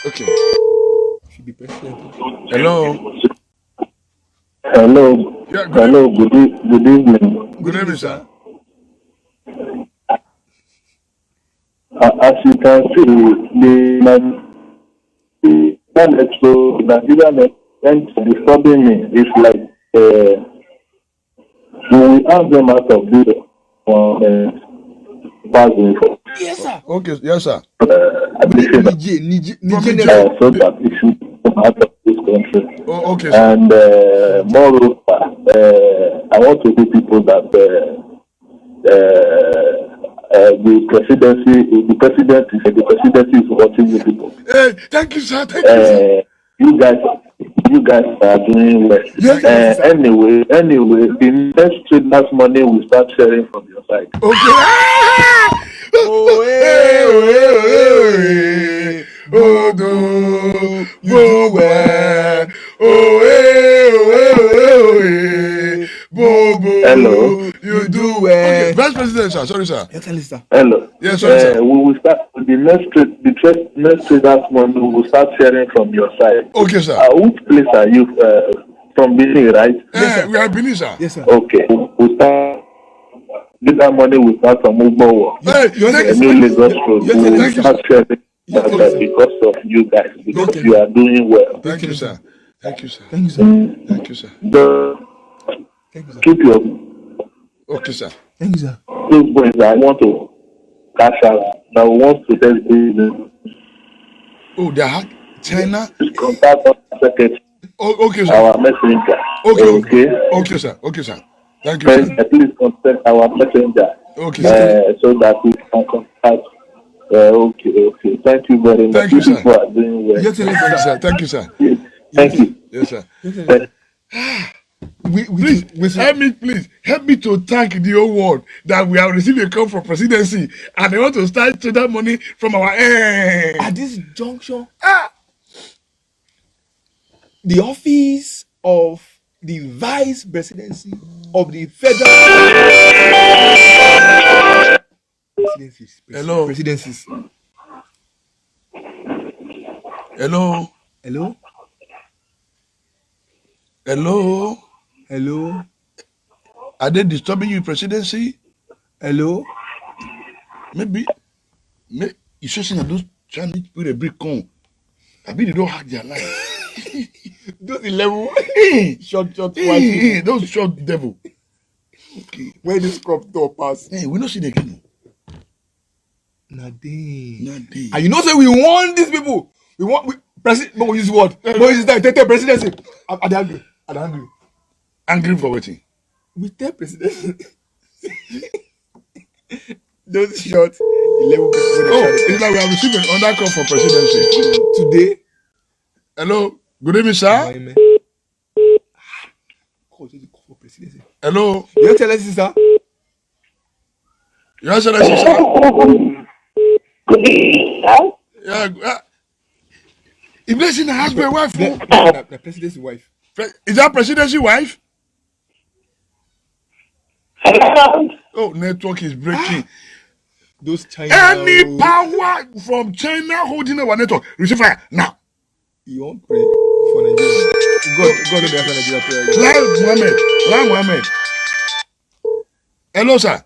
Okay. Should be president. Hello. Hello. Yeah, Hello. Good evening. Good evening, sir. As you can see, the Nigeria went disturbing me. It's like we will ask them out of this info. Yes, sir. Okay, yes, sir. Niger. So that it should come out of this country. Oh, okay, sir. And moreover, I want to see people that the presidency is watching you people. Hey, thank you, sir. Thank you, sir. You guys are doing well. Yes, anyway, the next traders money will start sharing from your side. Okay. Bodo, you do well. Bobo, hello. You do well. Okay, Vice President, sir. Sorry, sir. Hello. Yes, sorry, sir. We will start the next traders money will start sharing from your side. Okay, sir. Which place are you from? Benin, right? Yes, sir. We are Benin, sir. Yes, sir. Okay. We'll start With that money, we start some movement. Hey, The new Lagos road. We will start sharing because of you guys. Because you are doing well. Thank you, sir. Thank you, sir. Thank you, sir. Thank you, sir. Thank you, sir. Keep your Okay, sir. Thank you, sir. those boys that want to cash out, that wants to test business. Oh, they are China. Contact us secretary, Oh, okay, sir. our messenger. Okay. Okay, sir. Okay, sir. Thank you, sir. Please contact our messenger Okay, sir. so that we can contact. Okay. Thank you very much. Thank you, sir. People are doing well. Thank you, sir. Thank you, sir. Thank you. Yes, sir. Please, Help me to thank the whole world that we have received a call from presidency and they want to start to that money from our end. at this junction, the office of the vice presidency of the federal presidencies. Hello. Presidencies. Hello. Hello. Hello. Hello. Are they disturbing you in presidency? Hello. Maybe you should see that those Chinese people they break con. I mean they don't hack their life. Those 11 short Hey, those short devil. Okay. where this crop top pass. Hey, we don't see the again. Nothing. And you know say we want these people. We president. No, we use what? No, use that. Take presidency. I'm angry. Angry for waiting. We tell president. Those short 11 people. It's like we have received another call for presidency. Today. Hello. Good evening, sir. Call for presidency. Hello. Your Excellency, sir. Your Excellency, sir. Yeah. If there's in the husband wife, The president's wife. is that presidency wife? Oh, network is breaking. Those China. Any power from China holding our network, receive fire now. You won't pray for Nigeria. God will answer Nigeria prayer. Lai Muhammad. Hello, sir.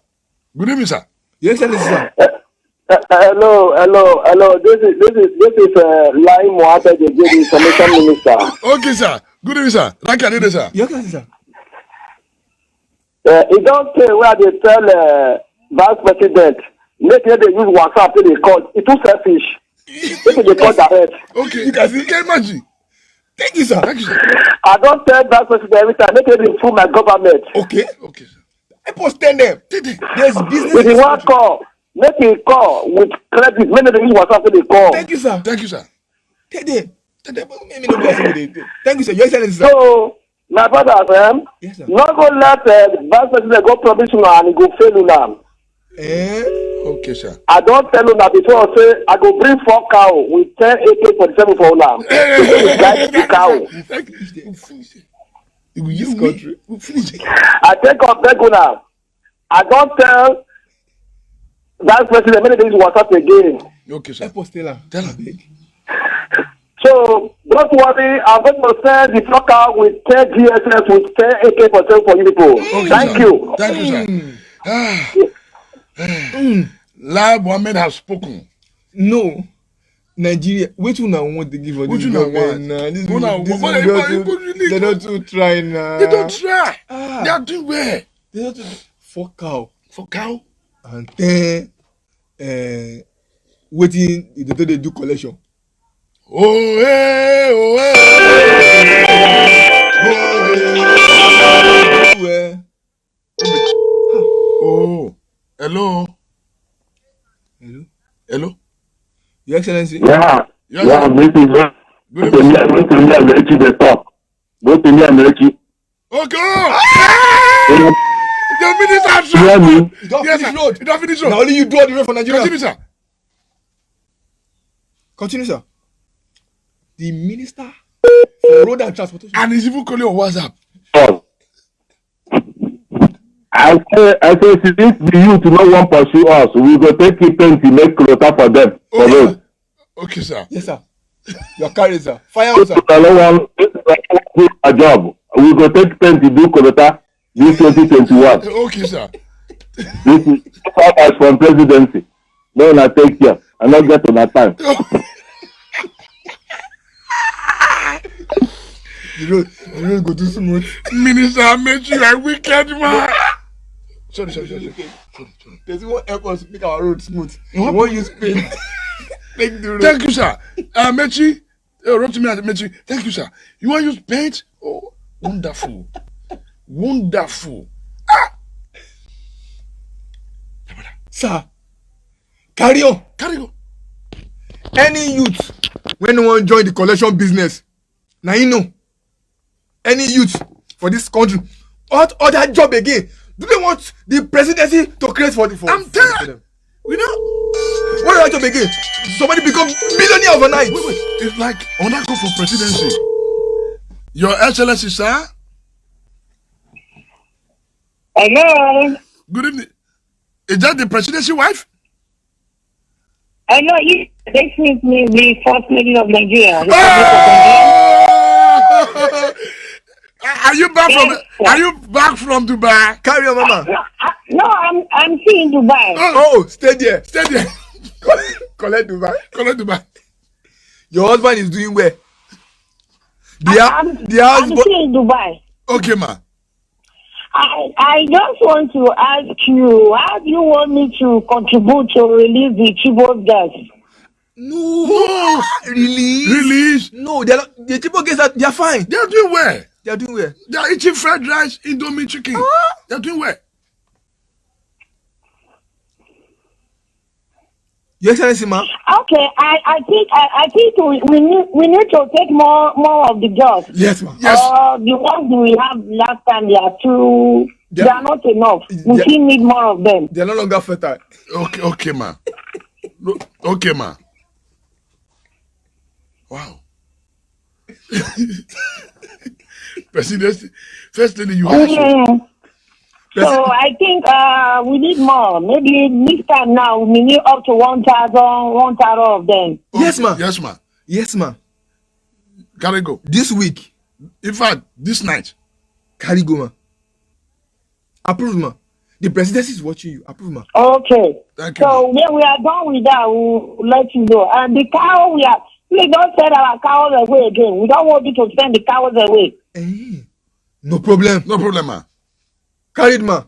Good evening, sir. Your Excellency, sir. Hello. This is Lai Mohammed, the information minister. Okay, sir. Good evening, sir. Like I did, sir. Your Excellency, sir. It don't say where they tell vice president make they use WhatsApp till they call. It's too selfish. Make they call direct. Okay, you can see. Can imagine. Thank you, sir. Thank you, sir. I don't tell vice president every time. Make they improve my government. Okay. Okay, sir. I post them. There's business. If you want call, make a call with credit. Make they use WhatsApp till they call. Thank you, sir. Thank you, sir. Take them. Thank you, sir. Your Excellency, sir. So my brothers, Yes, sir. not go let vice president go promise una and he go fail una. Okay, sir. I don't tell una before say I go bring 4 cow with 10 AK-47 for una. Guide the cow. Thank you. We'll finish it. This country. We'll finish it. I take up beg una. I don't tell vice president many days WhatsApp again. Okay, sir. I post them. Tell him. So don't worry, I'm going to send the 4 cow with 10 GSS with 10 AK-47 for you people. Okay, Thank sir. you. Thank you, sir. Lai Muhammad has spoken. No. Nigeria. Which one I want to give for Which this one I government want? now? This One I is want. But they're not too trying now. They don't try. They are doing well. They don't too 4 cow For cow. and 10 waiting they do collection. Oh, hey, oh, hey. Oh, hello. Hello. Your Excellency. Yeah. Yes, Yeah, sir. meeting. Go Good to evening, sir. me, America, they talk. Go to me, America. Okay. Yeah. The minister. You hear me? You don't Yes, finish sir. road. You don't finish Now road. only you do all the road for Nigeria. Continue, sir. Continue, sir. The minister for road and transportation. And he's even calling on WhatsApp. I say, since the youth no want pursue us, we go take it to make quota for them. For Okay, road. sir. Okay, sir. Yes, sir. Your carrier, sir. Fire If on, sir. no one do a job, we go take pen to do quota this 2021. Okay, sir. This is as from presidency. No, na take care. I not get on that time. You don't go too smooth. Minister Amechi, you are wicked man. Sorry. There's one help us make our road smooth. You won't use paint. Make the road. Thank you, sir. Amechi, wrote to me Amechi. Thank you, sir. You want to use paint? Oh, wonderful. Sir, carry on. Any youth when you want join the collection business, now you know. Any youth for this country, what other job again? Do they want the presidency to create for I'm tired. We know. What other job again? Somebody become millionaire overnight. Wait. It's like on that go for presidency. Your Excellency, sir. Hello. Good evening. Is that the presidency wife? Hello, this is me, the First Lady of Nigeria. Are you back from Dubai? Carry on, mama. No, I'm still in Dubai. Oh, stay there. Collect Dubai. Your husband is doing well. I'm still in Dubai. Okay, ma. I just want to ask you, how do you want me to contribute to release the Chibok gas? No. Release? No, the Chibok gas, they are fine. They are doing well. They are doing well. They are eating fried rice, Indomie chicken. They are doing well. Your Excellency, ma. Okay, I think we need to take more of the gas. Yes, ma. Yes. The ones we have last time, they are not enough. We still need more of them. They are no longer fertile. Okay, ma. Okay, ma. Wow. Presidency, First Lady, you have So I think we need more. Maybe this time now we need up to 1,000 of them. Yes, ma. Yes, ma. Carry go. This week. In fact, this night. Carry go, ma. Approve, ma. The presidency is watching you. Approve, ma. Okay. Thank you. So when we are done with that, we'll let you know. And the cow, please don't send our cows away again. We don't want you to send the cows away. No problem. No problem, ma. Carried, ma.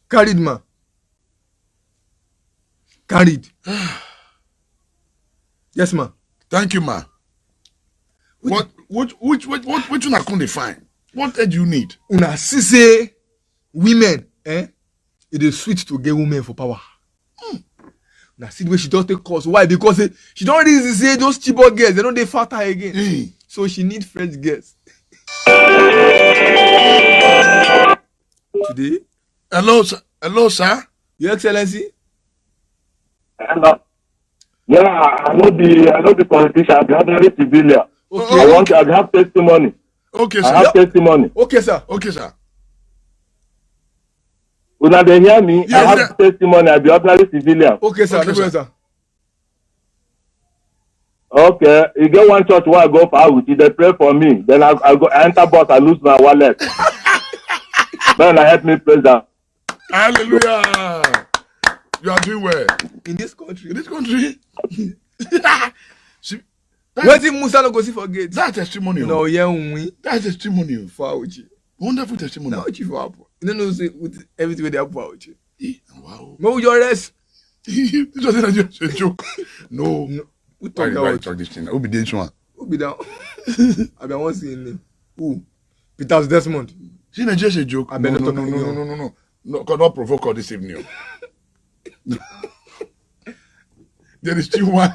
Carried. Yes, ma. Thank you, ma. Which one I couldn't find? What do you need? Una see say women, it is sweet to get women for power. Now see the way she don't take course. Why? Because she don't really say those Chibok girls, they don't they fatter again. So she need fresh girls. Today. Hello, sir. Your Excellency. Hello. Yeah, I know the politician. I have the civilian. Okay. I have testimony. Okay, sir. I have testimony. Okay, sir. Una dey hear me? Yes, I have sir. testimony. I be ordinary civilian. Okay, sir. Okay, No problem, sir. sir. Okay, you get one church where I go for out. They pray for me. Then I enter bus. I lose my wallet. Then I help me praise them. Hallelujah. You are doing well. In this country. See, Wetin Musa no go see for gate? that testimony. No, yeah, we That testimony. for Auchi. Wonderful testimony. Now Auchi for Apple. You don't know say with everything wey dey happen for Auchi. Wow. No, your rest. Just a joke. No. Who Why talk you that? talk this thing? Who be this one? Who be down? I be wan see him name. Who? Peters Desmond. See, it's just a joke. I better talk No, cannot provoke her this evening. There is still one.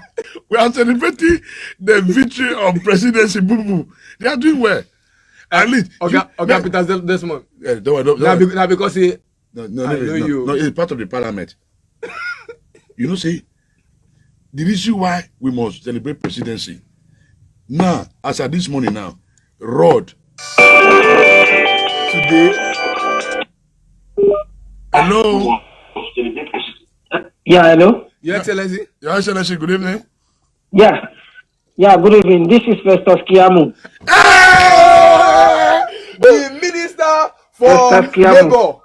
We are celebrating the victory of presidency. Boo boo. They are doing well. At least. Okay, Peters Desmond. Don't. Now because he No, I know you. No, it's part of the parliament. You know, see, the reason why we must celebrate presidency. Now, as at this morning now, Rod. today. Hello. Yeah, hello. Your Excellency. Your Excellency, good evening. Yeah, good evening. This is Festus Kiamu. The Minister for Festus Kiamu. Labour.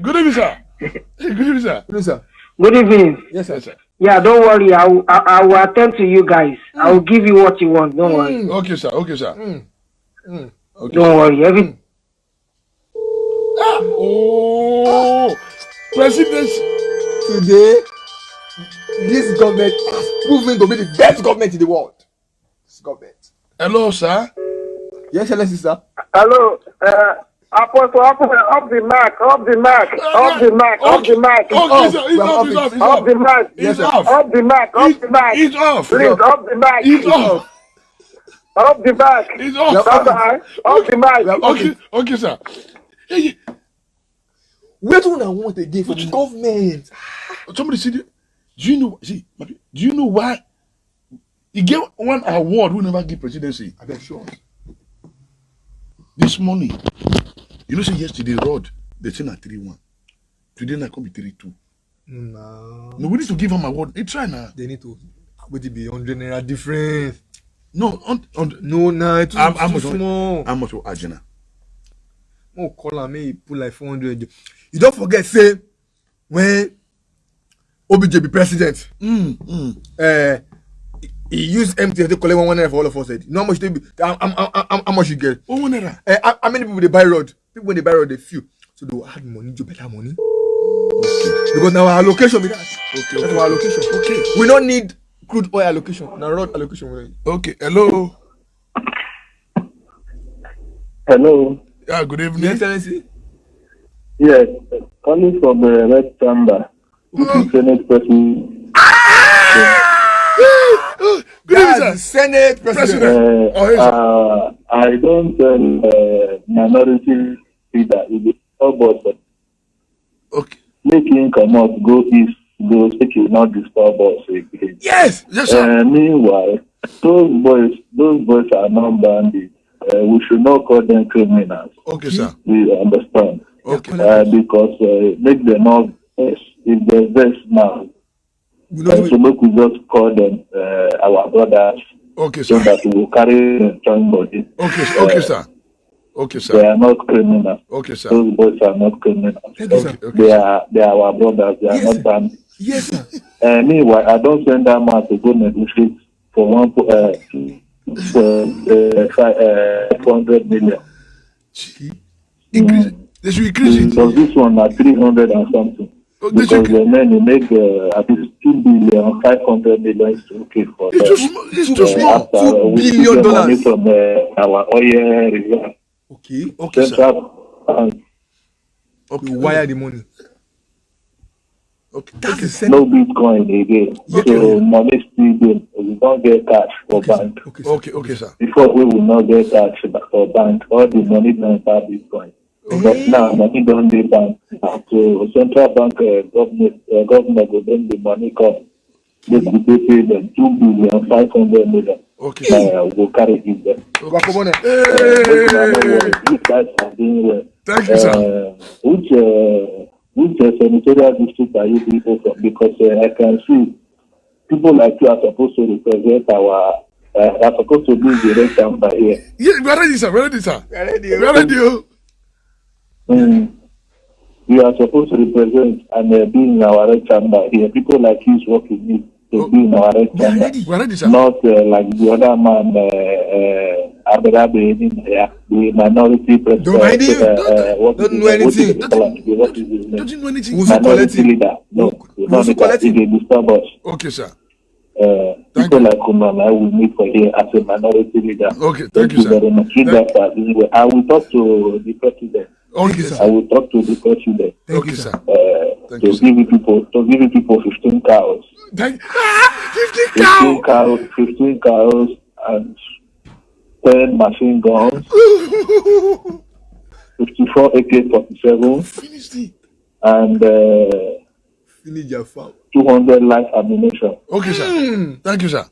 Good evening, sir. Good evening, sir. Good, sir. Good evening. Yes, sir. Yes, sir. Yeah, don't worry. I will attend to you guys. I will give you what you want. Don't worry. Okay, sir. Okay, sir. Okay. Don't worry. Oh, presidency. Today, this government has proven to be the best government in the world. This government. Hello, sir. Yes, Excellency, sir. Hello, Apostle, up the mic. Okay, sir. It's off. Up the mic. It's sir. off. Up the mic. It's off. Please, up the mic. It's off. Up the mic. It's off. Up the mic. Okay, sir. Hey, What do I want again from government? somebody said, do you know? See, do you know why he gave one award? We never give presidency. I bet sure. This morning, you know, say yesterday road they say na 3-1. Today na come be 3-2. No, we need to give him award. It's try now. they need to. Would it be 100 naira difference? No, No, it's I'm too small. How much for Arjuna? Oh, call him, he put like 400. You don't forget, say, when OBJ be president, he used MTN to collect 1 naira for all of us. You know how much they be? How much you get? 1 naira. How many people they buy road? People when they buy road, they few. So they will add money to better money. Okay. Because now our allocation be that. Okay. That's our allocation. Okay. We don't need crude oil allocation. Now road allocation. We need. Okay. Hello. Hello. Yeah. Good evening. Yes, Excellency. Yes, calling from the Red Chamber. Senate President. Good evening, That's the sir. Senate President. I don't minority leader. It is about Okay. making come out go east, go take it not disturb us again. Yes, sir. Meanwhile, those boys are not bandits. We should not call them criminals. Okay, sir. We understand. Okay. Because make them not vex. If they vex now, so make we just call them our brothers. Okay, So sir. that we will carry them strong body. Okay, sir. Okay, They sir. are not criminals. Okay, sir. Those boys are not criminals. Okay, They are our brothers. They are Yes, not sir. bandits. Yes, sir. Meanwhile, I don't send that man to go negotiate for 500 million. Increase. They should increase it. Because this one at 300 and something. They Because should. the men they make at least 2 billion, 500 million is okay for It's too small. It's too small. after $2 we billion took the money from our oil reserve. Okay. Okay, sir. Central Bank, We wire the money. Okay. That's the Okay. Senate. no Bitcoin again. So money still there. We don't get cash for bank. Okay, sir. Okay, sir. Before we will not get cash for bank. All the money don't have Bitcoin. But now money don't be bank. So central bank government will bring the money come. They could pay them 2 billion, 500 million. Okay, sir. We'll carry it there. Wakobone. These guys are doing well. Thank you, sir. Which senatorial district are you people from? Because I can see people like you are supposed to represent are supposed to be the red chamber here. Yeah, we're ready, sir. We're ready, sir. We are ready. We're ready. You are supposed to represent and be in our red chamber here. People like you is what we need to be in our red chamber. We're ready, sir. Not like the other man, Aberabe, the minority president. Don't mind him. What Don't is know his- anything. What is his name? Don't you know anything? Who's Minority collecting? leader. No, Who's not leader. collecting? They disturb us. Okay, sir. People like Kumana will meet for here as a minority leader. Okay, thank you, sir. very much. You guys are doing well. I will talk to the president. Okay, you, sir. I will talk to the president. Thank Okay, you, sir. sir. Thank To you, sir. give you people 15 cows. 50 15 cow. 15 cows and 10 machine guns, 54 AK-47 Finish it. and Finish your farm. 200 live ammunition. Okay, sir. Thank you, sir.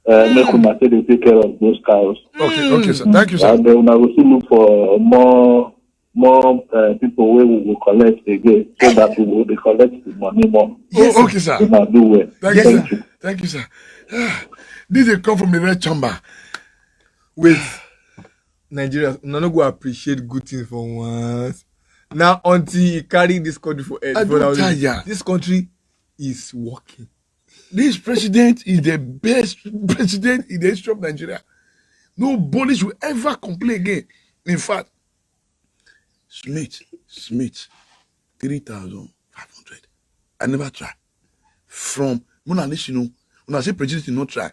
Make una say they take care of those cows. Okay, sir. Thank you, sir. And then we will still look for more people where we will collect again, so that we will collect the money more. Oh, okay, sir. We might do well. Thank you, Thank sir. you. Thank you, sir. This is come from the red chamber. Wait. Nigeria, none go appreciate good things for once. Now until he carry this country for head. I don't tire. This country is working. This president is the best president in the history of Nigeria. Nobody should ever complain again. In fact, Smith, 3,500. I never try. From when I say president not try,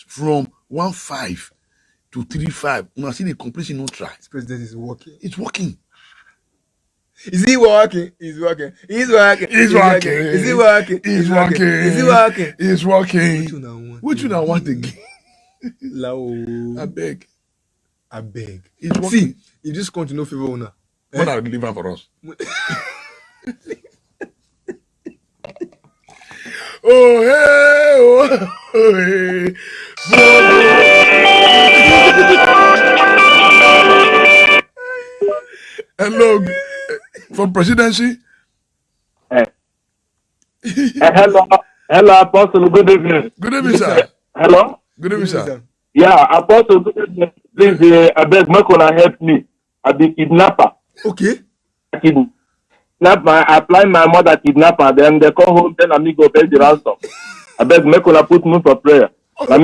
from 1.5 to 3.5. When I see the completion not try. This president is working. It's working. Is he working? He's working. He's working. He's working. Is he working? He's working. Is he working? He's working. What you now want again? I beg. It's working. See, if this country no favor owner, what are deliver for us? Oh hey, hello, from presidency. Hello, Apostle. Good evening. Good evening, sir. Hello. Good evening, sir. Yeah, Apostle. Good evening. Please, I beg, make una help me. I be kidnapper. Okay. I apply my mother kidnapper. Then they come home. Then I me go pay the ransom. I beg, make una put me for prayer. Okay. Let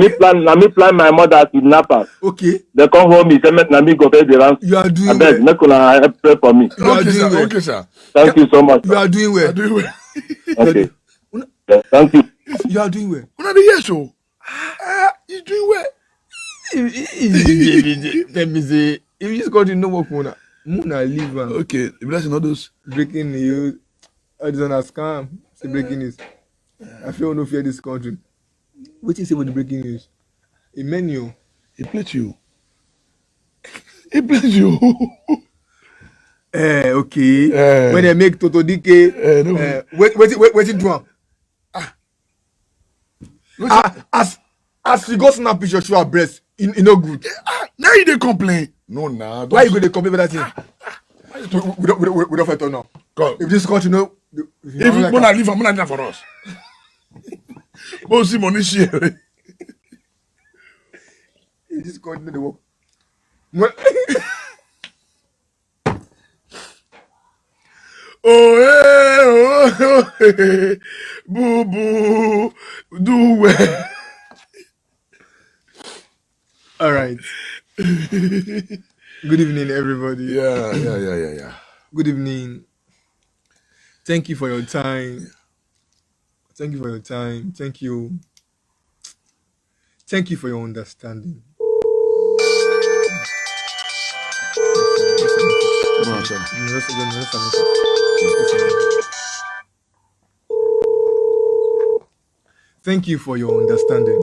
me plan my mother kidnapper. Okay. They come home. He say, "Let me go pay the ransom." You are doing I beg, well. make una pray for me. Okay, sir. Well. Okay, sir. Thank you so much. You are doing well. Okay. Yeah, thank you. You are doing well. Una the yes, so. He's doing well. Let me say, if you just got to know what Muna leave. Okay, if that's not those breaking news, I just wanna scam. Say breaking news. I feel no fear this country. What you say with the breaking news? A menu. He played you. He played you. Okay. When they make Toto DK, wait do am. As you go snap picture show her breast, you no good. Now you dey complain. No, nah. Why you go dey complain about that thing? We don't fight or no. God. If this country no, if you wanna leave, I'm gonna for us. Both see money share. If this country no dey work. Oh hey, boo boo, do well. All right. Good evening, everybody. Yeah. Good evening. Thank you for your time. Thank you for your time. Thank you. Thank you for your understanding. Thank you for your understanding.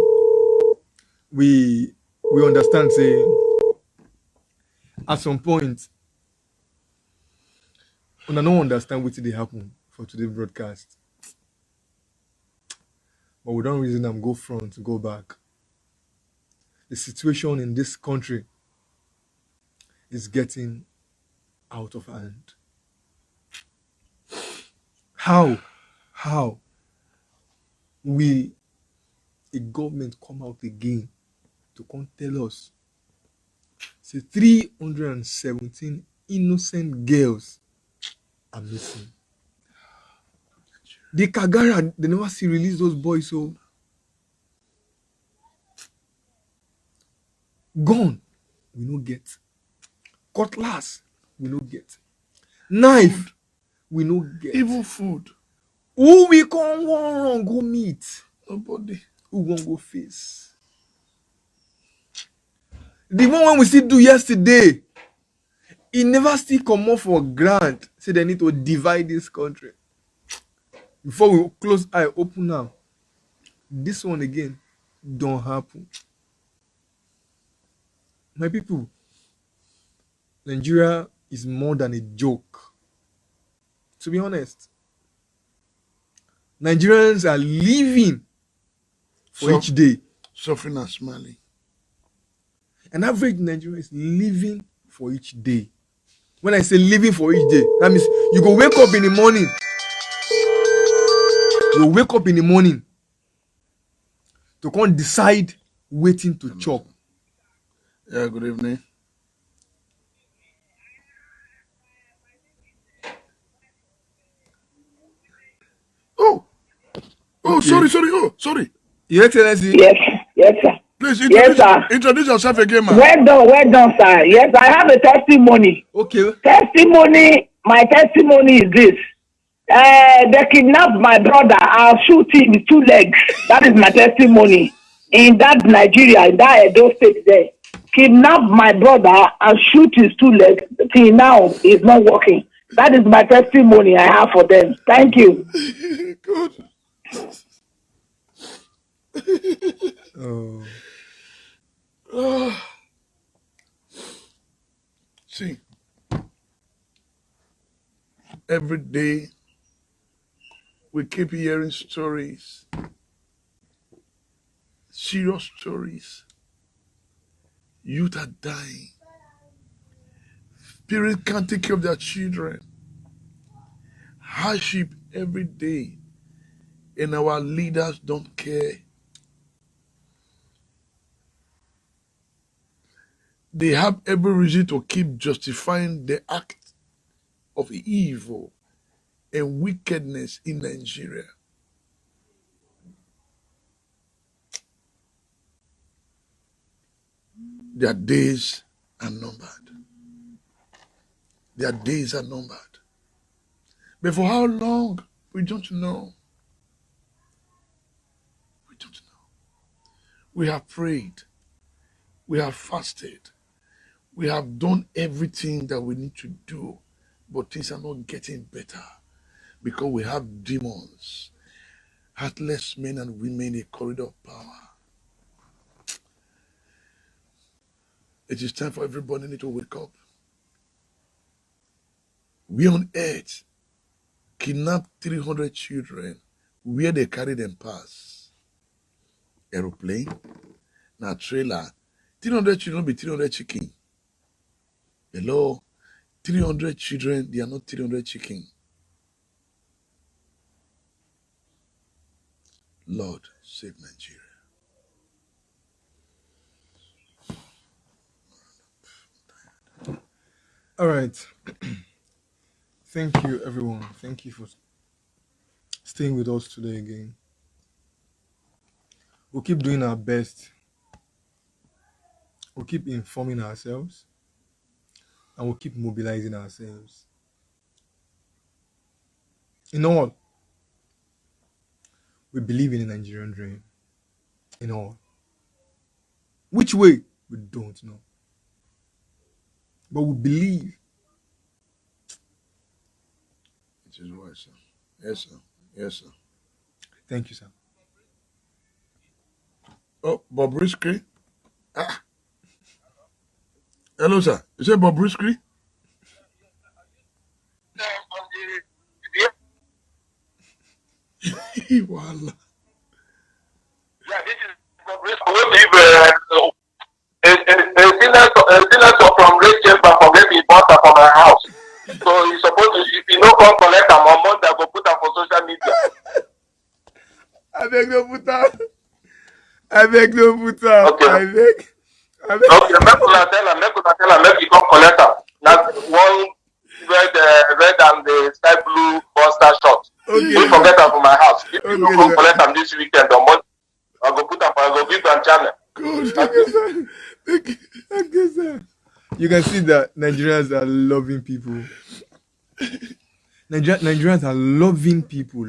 We understand, say, at some point, when I don't understand what did happen for today's broadcast. But we don't reason them go front, go back. The situation in this country is getting out of hand. How will a government come out again to come tell us, say 317 innocent girls are missing? The Kagara, they never see release those boys, so gun, we no get. Cutlass, we no get. Knife, we no get. Even food. Who we come wrong go meet? Nobody. Who won't go face? The one when we still do yesterday, it never still come up for grant. Say they need to divide this country. Before we close eye, open now. This one again don't happen. My people, Nigeria is more than a joke. To be honest, Nigerians are living for each day. Suffering and smiling. An average Nigerian is living for each day. When I say living for each day, that means you go wake up in the morning. You wake up in the morning to come decide waiting to chop. Yeah, good evening. Oh, sorry. Oh, sorry. Your Excellency. Yes, yes, sir. Please Yes, sir. introduce yourself again, man. Well done, sir. Yes, I have a testimony. Okay. My testimony is this. They kidnapped my brother. I'll shoot him with 2 legs. That is my testimony. In that Nigeria, in that Edo state there. Kidnapped my brother and shoot his 2 legs. Till now, he's not working. That is my testimony I have for them. Thank you. Good. See, every day we keep hearing stories, serious stories. Youth are dying. Parents can't take care of their children. Hardship every day, and our leaders don't care. They have every reason to keep justifying the act of evil and wickedness in Nigeria. Their days are numbered. Their days are numbered. But for how long? We don't know. We don't know. We have prayed. We have fasted. We have done everything that we need to do, but things are not getting better because we have demons, heartless men and women in a corridor of power. It is time for everybody to wake up. We on earth kidnapped 300 children where they carry them pass. Aeroplane, now trailer, 300 children be 300 chicken. Hello, 300 children, they are not 300 chicken. Lord, save Nigeria. All right. Thank you, everyone. Thank you for staying with us today again. We'll keep doing our best. We'll keep informing ourselves. And we'll keep mobilizing ourselves. In all, we believe in a Nigerian dream. In all. Which way? We don't know. But we believe. It is right, sir. Yes, sir. Yes, sir. Thank you, sir. Oh, Bobrisky? Ah. Hello, sir. Is it Bobrisky? Voila. Yeah, this is Bobrisky. A senator from Red Chamber forget the butter from my house. So he's supposed to, if you don't come collect them on Monday, I go put them for social media. I beg no put up. Okay. I beg. Okay, make una tell him, make you come collect them. Now one red and the sky blue monster shot. Okay. Don't forget them from my house. If you Okay, don't come sir. collect them this weekend on Monday, I go put them for, I go give them channel. Good. Thank you, sir. Thank you, sir. You can see that Nigerians are loving people. Nigerians are loving people.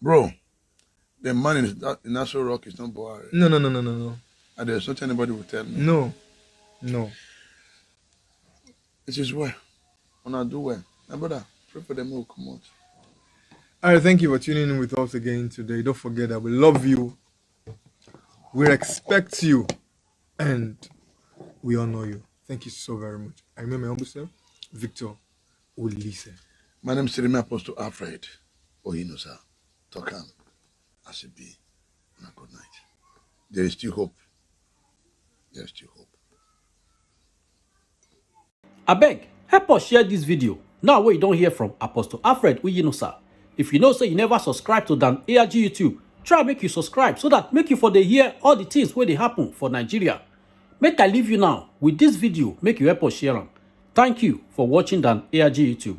Bro, the man in National Rock is not boring. No. And there's not anybody will tell me. No. It is well. When I do well. My brother, pray for them who will come out. All right, thank you for tuning in with us again today. Don't forget that we love you. We respect you. And we honor you. Thank you so very much. I remember my humble self, Victor Olise. My name is Sirimi Apostle Alfred Oyinosa. Tokan. Asibi. And a good night. There is still hope. There is still hope. Abeg, help us share this video. Now wey you don hear from Apostle Alfred Oyinosa. If you know say you never subscribe to Dan ARG YouTube, try make you subscribe so that make you for dey hear all the things wey dey happen for Nigeria. Make I leave you now with this video, make you help us share am. Thank you for watching Dan ARG YouTube.